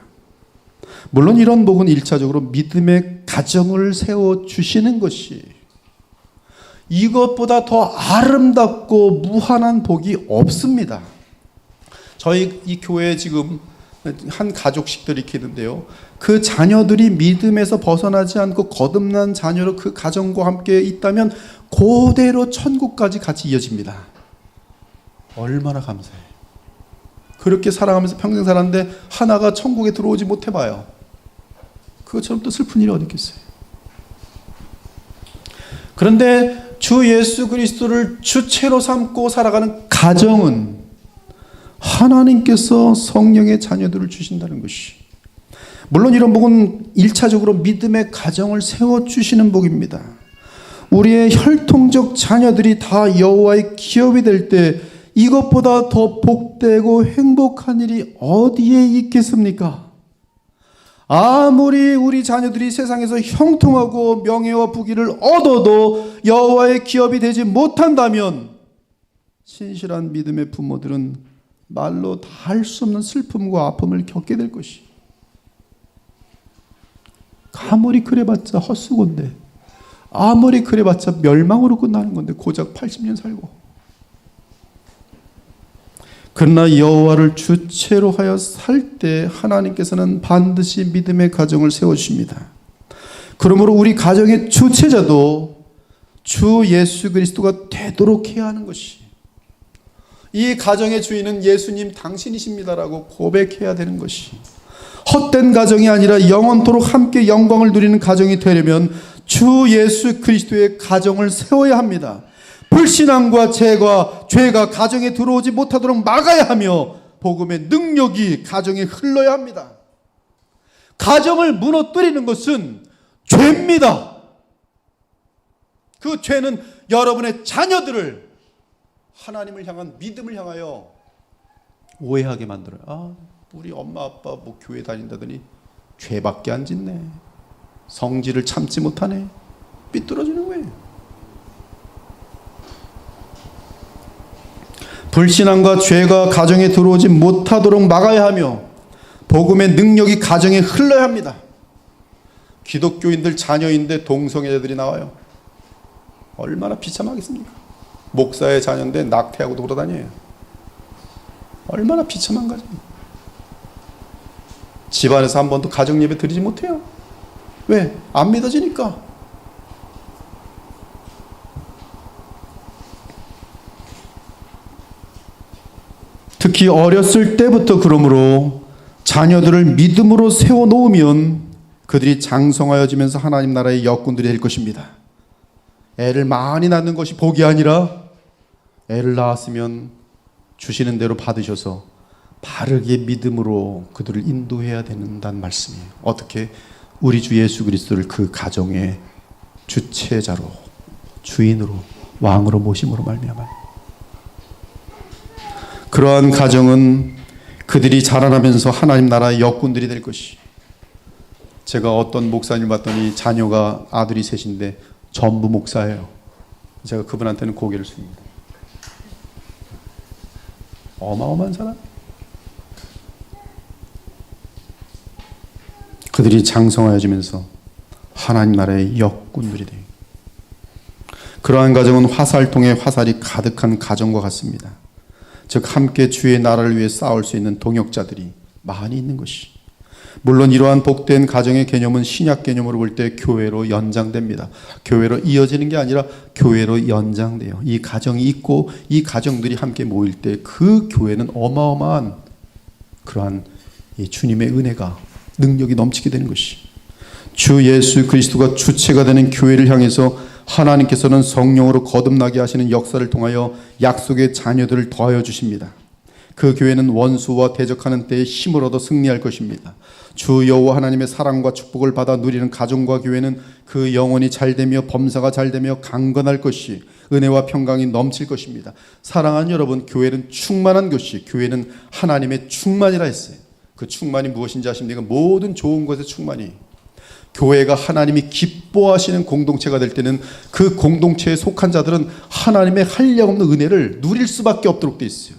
물론 이런 복은 1차적으로 믿음의 가정을 세워주시는 것이 이것보다 더 아름답고 무한한 복이 없습니다. 저희 이 교회에 지금 한 가족씩들이 이렇게 있는데요. 그 자녀들이 믿음에서 벗어나지 않고 거듭난 자녀로 그 가정과 함께 있다면 그대로 천국까지 같이 이어집니다. 얼마나 감사해요. 그렇게 살아가면서 평생 살았는데 하나가 천국에 들어오지 못해봐요. 그것처럼 또 슬픈 일이 어디 있겠어요. 그런데 주 예수 그리스도를 주체로 삼고 살아가는 가정은 하나님께서 성령의 자녀들을 주신다는 것이, 물론 이런 복은 1차적으로 믿음의 가정을 세워주시는 복입니다. 우리의 혈통적 자녀들이 다 여호와의 기업이 될 때 이것보다 더 복되고 행복한 일이 어디에 있겠습니까? 아무리 우리 자녀들이 세상에서 형통하고 명예와 부귀를 얻어도 여호와의 기업이 되지 못한다면 신실한 믿음의 부모들은 말로 다 할 수 없는 슬픔과 아픔을 겪게 될 것이. 아무리 그래봤자 헛수고인데, 아무리 그래봤자 멸망으로 끝나는 건데 고작 80년 살고. 그러나 여호와를 주체로 하여 살 때 하나님께서는 반드시 믿음의 가정을 세워주십니다. 그러므로 우리 가정의 주체자도 주 예수 그리스도가 되도록 해야 하는 것이, 이 가정의 주인은 예수님 당신이십니다라고 고백해야 되는 것이, 헛된 가정이 아니라 영원토록 함께 영광을 누리는 가정이 되려면 주 예수 그리스도의 가정을 세워야 합니다. 불신앙과 죄가 가정에 들어오지 못하도록 막아야 하며 복음의 능력이 가정에 흘러야 합니다. 가정을 무너뜨리는 것은 죄입니다. 그 죄는 여러분의 자녀들을 하나님을 향한 믿음을 향하여 오해하게 만들어요. 우리 엄마 아빠 뭐 교회 다닌다더니 죄밖에 안 짓네, 성질을 참지 못하네, 삐뚤어지는 거예요. 불신앙과 죄가 가정에 들어오지 못하도록 막아야 하며 복음의 능력이 가정에 흘러야 합니다. 기독교인들 자녀인데 동성애자들이 나와요. 얼마나 비참하겠습니까? 목사의 자녀인데 낙태하고 돌아다녀요. 얼마나 비참한 가정. 집안에서 한 번도 가정 예배 드리지 못해요. 왜? 안 믿어지니까. 특히 어렸을 때부터 그러므로 자녀들을 믿음으로 세워놓으면 그들이 장성하여지면서 하나님 나라의 역군들이 될 것입니다. 애를 많이 낳는 것이 복이 아니라 애를 낳았으면 주시는 대로 받으셔서 바르게 믿음으로 그들을 인도해야 된다는 말씀이에요. 어떻게? 우리 주 예수 그리스도를 그 가정의 주체자로, 주인으로, 왕으로 모심으로 말미암아 그러한 가정은 그들이 자라나면서 하나님 나라의 역군들이 될 것이. 제가 어떤 목사님 봤더니 자녀가 아들이 셋인데 전부 목사예요. 제가 그분한테는 고개를 숙입니다. 어마어마한 사람. 그들이 장성하여지면서 하나님 나라의 역군들이 돼요. 그러한 가정은 화살통에 화살이 가득한 가정과 같습니다. 즉 함께 주의 나라를 위해 싸울 수 있는 동역자들이 많이 있는 것이. 물론 이러한 복된 가정의 개념은 신약 개념으로 볼 때 교회로 연장됩니다. 교회로 이어지는 게 아니라 교회로 연장돼요. 이 가정이 있고 이 가정들이 함께 모일 때 그 교회는 어마어마한 그러한 이 주님의 은혜가 능력이 넘치게 되는 것이. 주 예수 그리스도가 주체가 되는 교회를 향해서 하나님께서는 성령으로 거듭나게 하시는 역사를 통하여 약속의 자녀들을 더하여 주십니다. 그 교회는 원수와 대적하는 때에 힘을 얻어 승리할 것입니다. 주 여호와 하나님의 사랑과 축복을 받아 누리는 가정과 교회는 그 영혼이 잘되며 범사가 잘되며 강건할 것이, 은혜와 평강이 넘칠 것입니다. 사랑하는 여러분, 교회는 충만한 것이, 교회는 하나님의 충만이라 했어요. 그 충만이 무엇인지 아십니까? 모든 좋은 것의 충만이. 교회가 하나님이 기뻐하시는 공동체가 될 때는 그 공동체에 속한 자들은 하나님의 한량없는 은혜를 누릴 수밖에 없도록 돼 있어요.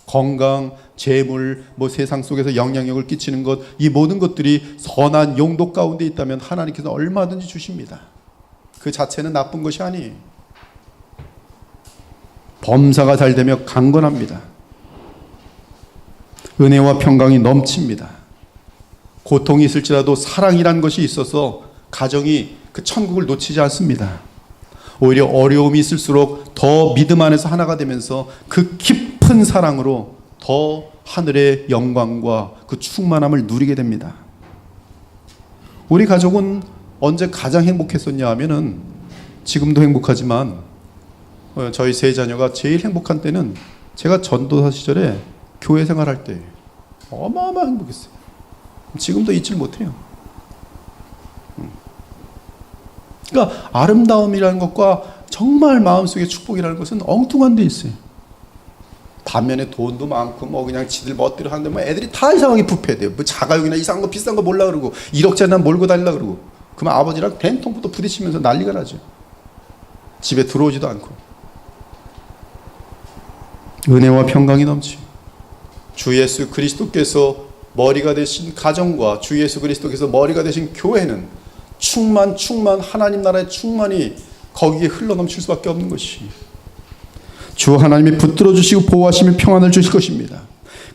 건강, 재물, 세상 속에서 영향력을 끼치는 것, 이 모든 것들이 선한 용도 가운데 있다면 하나님께서 얼마든지 주십니다. 그 자체는 나쁜 것이 아니에요. 범사가 잘 되며 강건합니다. 은혜와 평강이 넘칩니다. 고통이 있을지라도 사랑이란 것이 있어서 가정이 그 천국을 놓치지 않습니다. 오히려 어려움이 있을수록 더 믿음 안에서 하나가 되면서 그 깊은 사랑으로 더 하늘의 영광과 그 충만함을 누리게 됩니다. 우리 가족은 언제 가장 행복했었냐 하면은, 지금도 행복하지만 저희 세 자녀가 제일 행복한 때는 제가 전도사 시절에 교회 생활할 때 어마어마 행복했어요. 지금도 잊질 못해요. 그러니까 아름다움이라는 것과 정말 마음속의 축복이라는 것은 엉뚱한 데 있어요. 반면에 돈도 많고 그냥 지들 멋대로 하는데 애들이 다 이상하게 부패돼요. 자가용이나 이상한 거 비싼 거 몰라 그러고 1억짜리 몰고 다니려 그러고, 그러면 아버지랑 된통부터 부딪히면서 난리가 나죠. 집에 들어오지도 않고. 은혜와 평강이 넘치. 주 예수 그리스도께서 머리가 되신 가정과 주 예수 그리스도께서 머리가 되신 교회는 충만 하나님 나라의 충만이 거기에 흘러넘칠 수밖에 없는 것이, 주 하나님이 붙들어 주시고 보호하시며 평안을 주실 것입니다.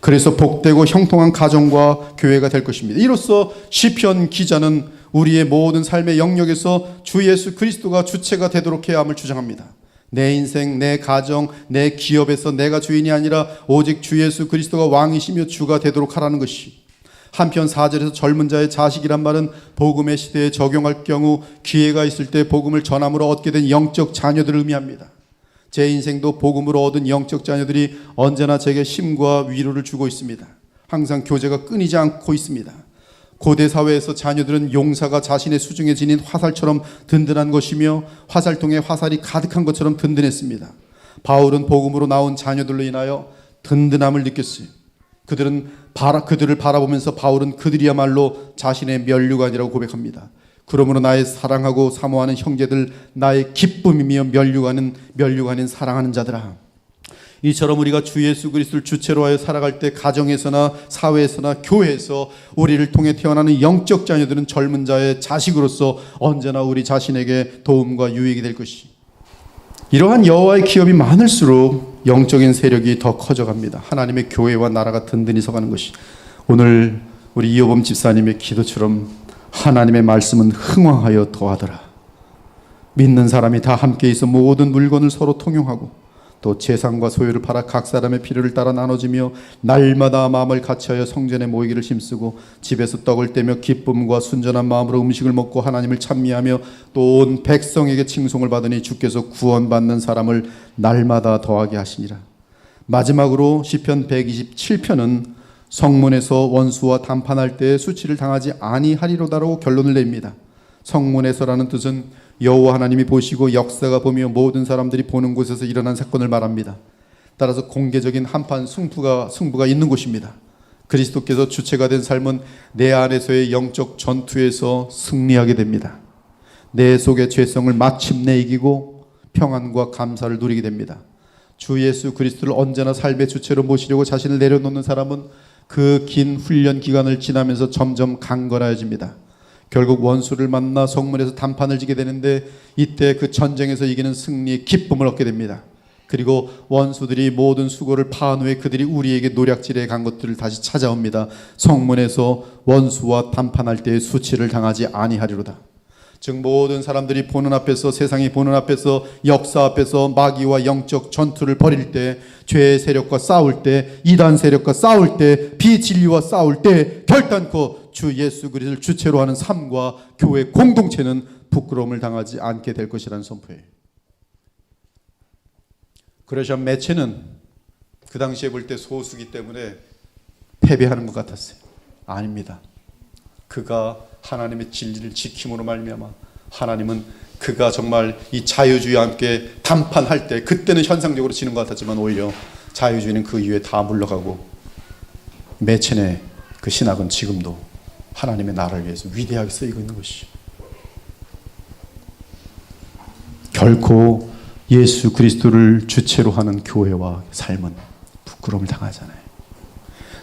그래서 복되고 형통한 가정과 교회가 될 것입니다. 이로써 시편 기자는 우리의 모든 삶의 영역에서 주 예수 그리스도가 주체가 되도록 해야 함을 주장합니다. 내 인생, 내 가정, 내 기업에서 내가 주인이 아니라 오직 주 예수 그리스도가 왕이시며 주가 되도록 하라는 것이. 한편 4절에서 젊은 자의 자식이란 말은 복음의 시대에 적용할 경우 기회가 있을 때 복음을 전함으로 얻게 된 영적 자녀들을 의미합니다. 제 인생도 복음으로 얻은 영적 자녀들이 언제나 제게 힘과 위로를 주고 있습니다. 항상 교제가 끊이지 않고 있습니다. 고대 사회에서 자녀들은 용사가 자신의 수중에 지닌 화살처럼 든든한 것이며 화살통에 화살이 가득한 것처럼 든든했습니다. 바울은 복음으로 나온 자녀들로 인하여 든든함을 느꼈어요. 그들을 바라보면서 바울은 그들이야말로 자신의 면류관이라고 고백합니다. 그러므로 나의 사랑하고 사모하는 형제들, 나의 기쁨이며 면류관인 사랑하는 자들아. 이처럼 우리가 주 예수 그리스도를 주체로 하여 살아갈 때 가정에서나 사회에서나 교회에서 우리를 통해 태어나는 영적 자녀들은 젊은 자의 자식으로서 언제나 우리 자신에게 도움과 유익이 될 것이. 이러한 여호와의 기업이 많을수록 영적인 세력이 더 커져갑니다. 하나님의 교회와 나라가 든든히 서가는 것이. 오늘 우리 이호범 집사님의 기도처럼 하나님의 말씀은 흥왕하여 더하더라. 믿는 사람이 다 함께 있어 모든 물건을 서로 통용하고 또 재산과 소유를 팔아 각 사람의 필요를 따라 나눠지며 날마다 마음을 같이하여 성전에 모이기를 힘쓰고 집에서 떡을 떼며 기쁨과 순전한 마음으로 음식을 먹고 하나님을 찬미하며 또 온 백성에게 칭송을 받으니 주께서 구원받는 사람을 날마다 더하게 하시니라. 마지막으로 시편 127편은 성문에서 원수와 담판할 때 수치를 당하지 아니하리로다라고 결론을 냅니다. 성문에서라는 뜻은 여호와 하나님이 보시고 역사가 보며 모든 사람들이 보는 곳에서 일어난 사건을 말합니다. 따라서 공개적인 한판 승부가 있는 곳입니다. 그리스도께서 주체가 된 삶은 내 안에서의 영적 전투에서 승리하게 됩니다. 내 속의 죄성을 마침내 이기고 평안과 감사를 누리게 됩니다. 주 예수 그리스도를 언제나 삶의 주체로 모시려고 자신을 내려놓는 사람은 그 긴 훈련 기간을 지나면서 점점 강건해집니다. 결국 원수를 만나 성문에서 단판을 지게 되는데 이때 그 전쟁에서 이기는 승리의 기쁨을 얻게 됩니다. 그리고 원수들이 모든 수고를 파한 후에 그들이 우리에게 노략질해 간 것들을 다시 찾아옵니다. 성문에서 원수와 단판할 때의 수치를 당하지 아니하리로다. 즉 모든 사람들이 보는 앞에서, 세상이 보는 앞에서, 역사 앞에서 마귀와 영적 전투를 벌일 때, 죄의 세력과 싸울 때, 이단 세력과 싸울 때, 비진리와 싸울 때 결단코 주 예수 그리스도를 주체로 하는 삶과 교회 공동체는 부끄러움을 당하지 않게 될 것이라는 선포예요. 그러션 매체는 그 당시에 볼 때 소수기 때문에 패배하는 것 같았어요. 아닙니다. 그가 하나님의 진리를 지킴으로 말미암아 하나님은 그가 정말 이 자유주의와 함께 담판할 때 그때는 현상적으로 지는 것 같았지만 오히려 자유주의는 그 이후에 다 물러가고 매체의 그 신학은 지금도 하나님의 나라를 위해서 위대하게 쓰이고 있는 것이죠. 결코 예수 그리스도를 주체로 하는 교회와 삶은 부끄러움을 당하잖아요.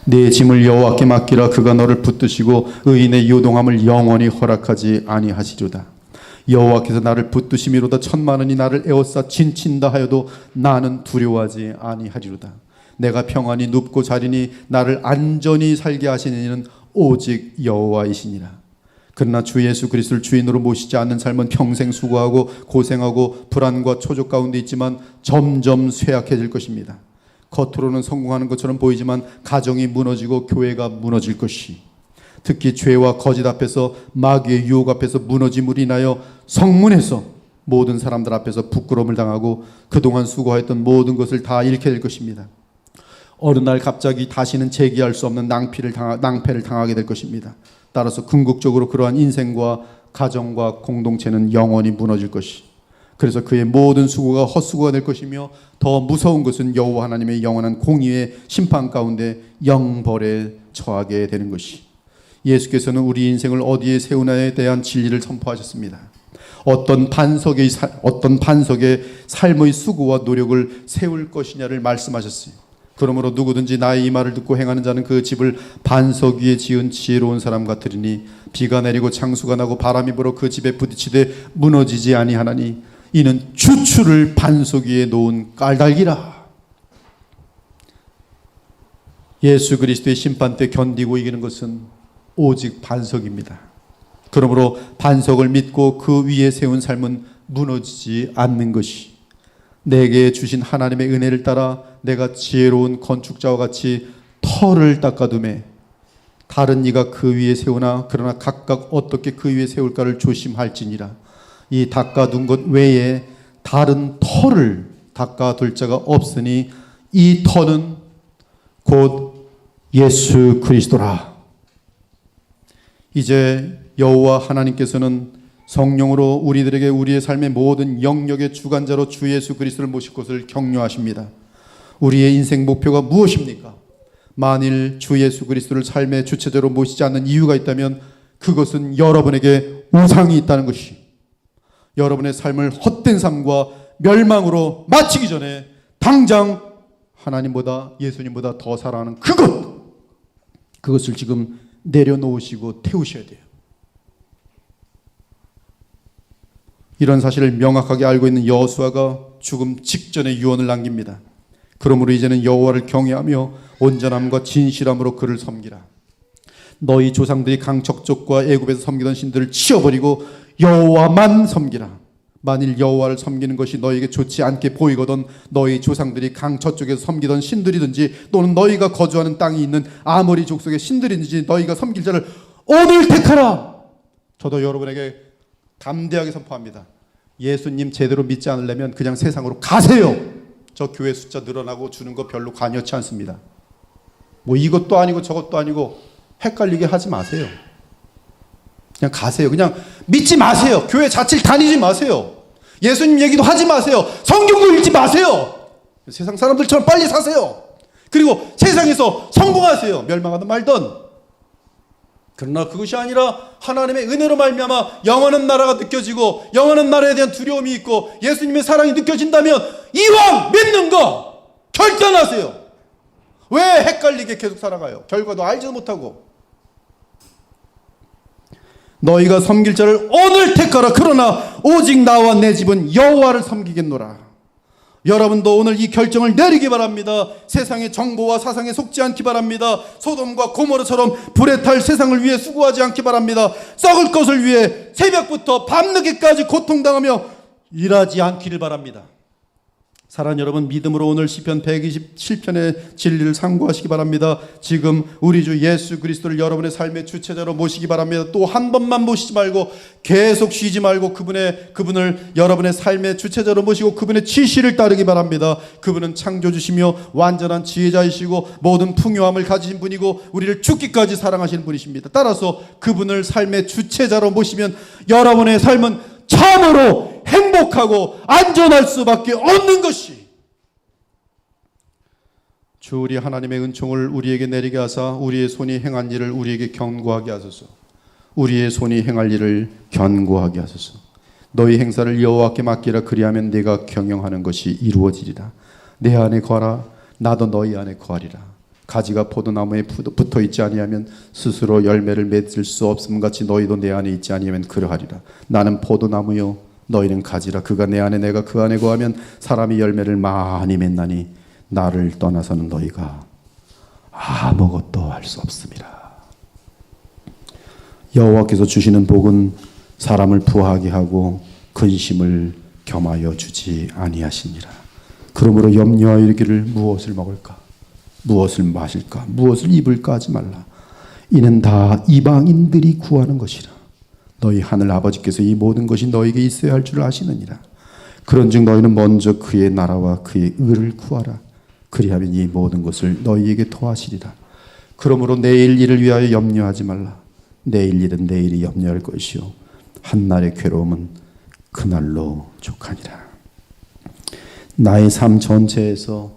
내 짐을 여호와께 맡기라. 그가 너를 붙드시고 의인의 요동함을 영원히 허락하지 아니하시리로다. 여호와께서 나를 붙드심이로다. 천만원이 나를 에워싸 진친다 하여도 나는 두려워하지 아니하리로다. 내가 평안히 눕고 자리니 나를 안전히 살게 하시는 이는 오직 여호와이시니라. 그러나 주 예수 그리스도를 주인으로 모시지 않는 삶은 평생 수고하고 고생하고 불안과 초조 가운데 있지만 점점 쇠약해질 것입니다. 겉으로는 성공하는 것처럼 보이지만 가정이 무너지고 교회가 무너질 것이, 특히 죄와 거짓 앞에서 마귀의 유혹 앞에서 무너짐으로 인하여 성문에서 모든 사람들 앞에서 부끄러움을 당하고 그동안 수고했던 모든 것을 다 잃게 될 것입니다. 어느 날 갑자기 다시는 재기할 수 없는 낭패를 당하게 될 것입니다. 따라서 궁극적으로 그러한 인생과 가정과 공동체는 영원히 무너질 것이, 그래서 그의 모든 수고가 헛수고가 될 것이며 더 무서운 것은 여호와 하나님의 영원한 공의의 심판 가운데 영벌에 처하게 되는 것이. 예수께서는 우리 인생을 어디에 세우나에 대한 진리를 선포하셨습니다. 어떤 반석의 삶의 수고와 노력을 세울 것이냐를 말씀하셨어요. 그러므로 누구든지 나의 이 말을 듣고 행하는 자는 그 집을 반석 위에 지은 지혜로운 사람 같으리니 비가 내리고 창수가 나고 바람이 불어 그 집에 부딪히되 무너지지 아니하나니 이는 주추를 반석 위에 놓은 깔달기라. 예수 그리스도의 심판 때 견디고 이기는 것은 오직 반석입니다. 그러므로 반석을 믿고 그 위에 세운 삶은 무너지지 않는 것이, 내게 주신 하나님의 은혜를 따라 내가 지혜로운 건축자와 같이 터를 닦아두매 다른 이가 그 위에 세우나 그러나 각각 어떻게 그 위에 세울까를 조심할지니라. 이 닦아둔 것 외에 다른 터를 닦아둘 자가 없으니 이 터는 곧 예수 그리스도라. 이제 여호와 하나님께서는 성령으로 우리들에게 우리의 삶의 모든 영역의 주관자로 주 예수 그리스도를 모실 것을 격려하십니다. 우리의 인생 목표가 무엇입니까? 만일 주 예수 그리스도를 삶의 주체자로 모시지 않는 이유가 있다면 그것은 여러분에게 우상이 있다는 것이, 여러분의 삶을 헛된 삶과 멸망으로 마치기 전에 당장 하나님보다 예수님보다 더 사랑하는 그것을 지금 내려놓으시고 태우셔야 돼요. 이런 사실을 명확하게 알고 있는 여호수아가 죽음 직전에 유언을 남깁니다. 그러므로 이제는 여호와를 경외하며 온전함과 진실함으로 그를 섬기라. 너희 조상들이 강척족과 애굽에서 섬기던 신들을 치워버리고 여호와만 섬기라. 만일 여호와를 섬기는 것이 너희에게 좋지 않게 보이거든 너희 조상들이 강 저쪽에서 섬기던 신들이든지 또는 너희가 거주하는 땅이 있는 아모리 족속의 신들이든지 너희가 섬길 자를 오늘 택하라. 저도 여러분에게 담대하게 선포합니다. 예수님 제대로 믿지 않으려면 그냥 세상으로 가세요. 저 교회 숫자 늘어나고 주는 거 별로 관여치 않습니다. 뭐 이것도 아니고 저것도 아니고 헷갈리게 하지 마세요. 그냥 가세요. 그냥 믿지 마세요. 교회 자체를 다니지 마세요. 예수님 얘기도 하지 마세요. 성경도 읽지 마세요. 세상 사람들처럼 빨리 사세요. 그리고 세상에서 성공하세요. 멸망하든 말든. 그러나 그것이 아니라 하나님의 은혜로 말미암아 영원한 나라가 느껴지고 영원한 나라에 대한 두려움이 있고 예수님의 사랑이 느껴진다면 이왕 믿는 거 결단하세요. 왜 헷갈리게 계속 살아가요? 결과도 알지도 못하고. 너희가 섬길 자를 오늘 택하라. 그러나 오직 나와 내 집은 여호와를 섬기겠노라. 여러분도 오늘 이 결정을 내리기 바랍니다. 세상의 정보와 사상에 속지 않기 바랍니다. 소돔과 고모르처럼 불에 탈 세상을 위해 수고하지 않기 바랍니다. 썩을 것을 위해 새벽부터 밤늦게까지 고통당하며 일하지 않기를 바랍니다. 사랑하는 여러분, 믿음으로 오늘 시편 127편의 진리를 상고하시기 바랍니다. 지금 우리 주 예수 그리스도를 여러분의 삶의 주체자로 모시기 바랍니다. 또 한 번만 모시지 말고 계속 쉬지 말고 그분을 여러분의 삶의 주체자로 모시고 그분의 지시를 따르기 바랍니다. 그분은 창조주시며 완전한 지혜자이시고 모든 풍요함을 가지신 분이고 우리를 죽기까지 사랑하시는 분이십니다. 따라서 그분을 삶의 주체자로 모시면 여러분의 삶은 참으로 행복하고 안전할 수밖에 없는 것이, 주 우리 하나님의 은총을 우리에게 내리게 하사 우리의 손이 행한 일을 우리에게 견고하게 하소서. 우리의 손이 행할 일을 견고하게 하소서. 너희 행사를 여호와께 맡기라. 그리하면 네가 경영하는 것이 이루어지리라. 내 안에 거하라. 나도 너희 안에 거하리라. 가지가 포도나무에 붙어 있지 아니하면 스스로 열매를 맺을 수 없음 같이 너희도 내 안에 있지 아니하면 그러하리라. 나는 포도나무요 너희는 가지라. 그가 내 안에 내가 그 안에 거하면 사람이 열매를 많이 맺나니 나를 떠나서는 너희가 아무것도 할 수 없습니다. 여호와께서 주시는 복은 사람을 부하게 하고 근심을 겸하여 주지 아니하시니라. 그러므로 염려하여 이르기를 무엇을 먹을까, 무엇을 마실까, 무엇을 입을까 하지 말라. 이는 다 이방인들이 구하는 것이라. 너희 하늘 아버지께서 이 모든 것이 너희에게 있어야 할 줄 아시느니라. 그런즉 너희는 먼저 그의 나라와 그의 의를 구하라. 그리하면 이 모든 것을 너희에게 더하시리라. 그러므로 내일 일을 위하여 염려하지 말라. 내일 일은 내일이 염려할 것이요 한날의 괴로움은 그날로 족하니라. 나의 삶 전체에서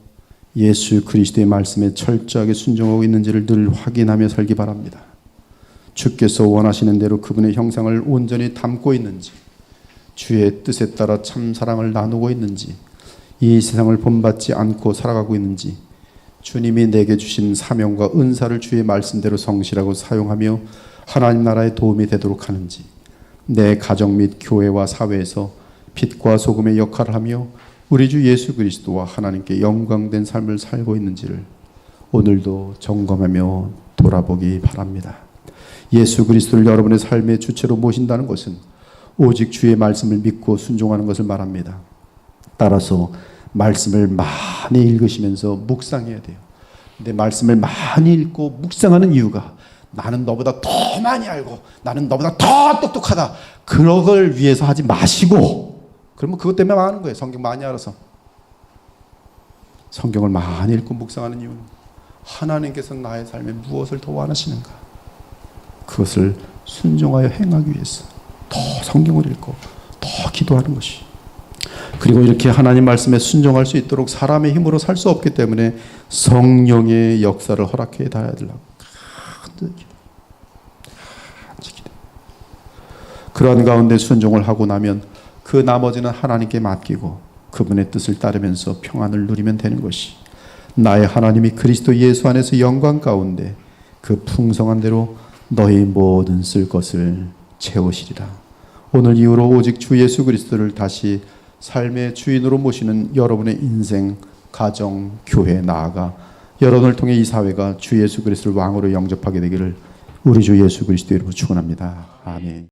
예수 그리스도의 말씀에 철저하게 순종하고 있는지를 늘 확인하며 살기 바랍니다. 주께서 원하시는 대로 그분의 형상을 온전히 담고 있는지, 주의 뜻에 따라 참 사랑을 나누고 있는지, 이 세상을 본받지 않고 살아가고 있는지, 주님이 내게 주신 사명과 은사를 주의 말씀대로 성실하고 사용하며 하나님 나라에 도움이 되도록 하는지, 내 가정 및 교회와 사회에서 빛과 소금의 역할을 하며 우리 주 예수 그리스도와 하나님께 영광된 삶을 살고 있는지를 오늘도 점검하며 돌아보기 바랍니다. 예수 그리스도를 여러분의 삶의 주체로 모신다는 것은 오직 주의 말씀을 믿고 순종하는 것을 말합니다. 따라서 말씀을 많이 읽으시면서 묵상해야 돼요. 근데 말씀을 많이 읽고 묵상하는 이유가 나는 너보다 더 많이 알고 나는 너보다 더 똑똑하다, 그런 걸 위해서 하지 마시고, 그러면 그것 때문에 망하는 거예요. 성경 많이 알아서. 성경을 많이 읽고 묵상하는 이유는 하나님께서 나의 삶에 무엇을 더 원하시는가, 그것을 순종하여 행하기 위해서 더 성경을 읽고 더 기도하는 것이. 그리고 이렇게 하나님 말씀에 순종할 수 있도록 사람의 힘으로 살 수 없기 때문에 성령의 역사를 허락해 달아야 되려고 그런 가운데 순종을 하고 나면 그 나머지는 하나님께 맡기고 그분의 뜻을 따르면서 평안을 누리면 되는 것이, 나의 하나님이 그리스도 예수 안에서 영광 가운데 그 풍성한 대로 너희 모든 쓸 것을 채우시리라. 오늘 이후로 오직 주 예수 그리스도를 다시 삶의 주인으로 모시는 여러분의 인생, 가정, 교회 나아가 여러분을 통해 이 사회가 주 예수 그리스도를 왕으로 영접하게 되기를 우리 주 예수 그리스도 이름으로 축원합니다. 아멘.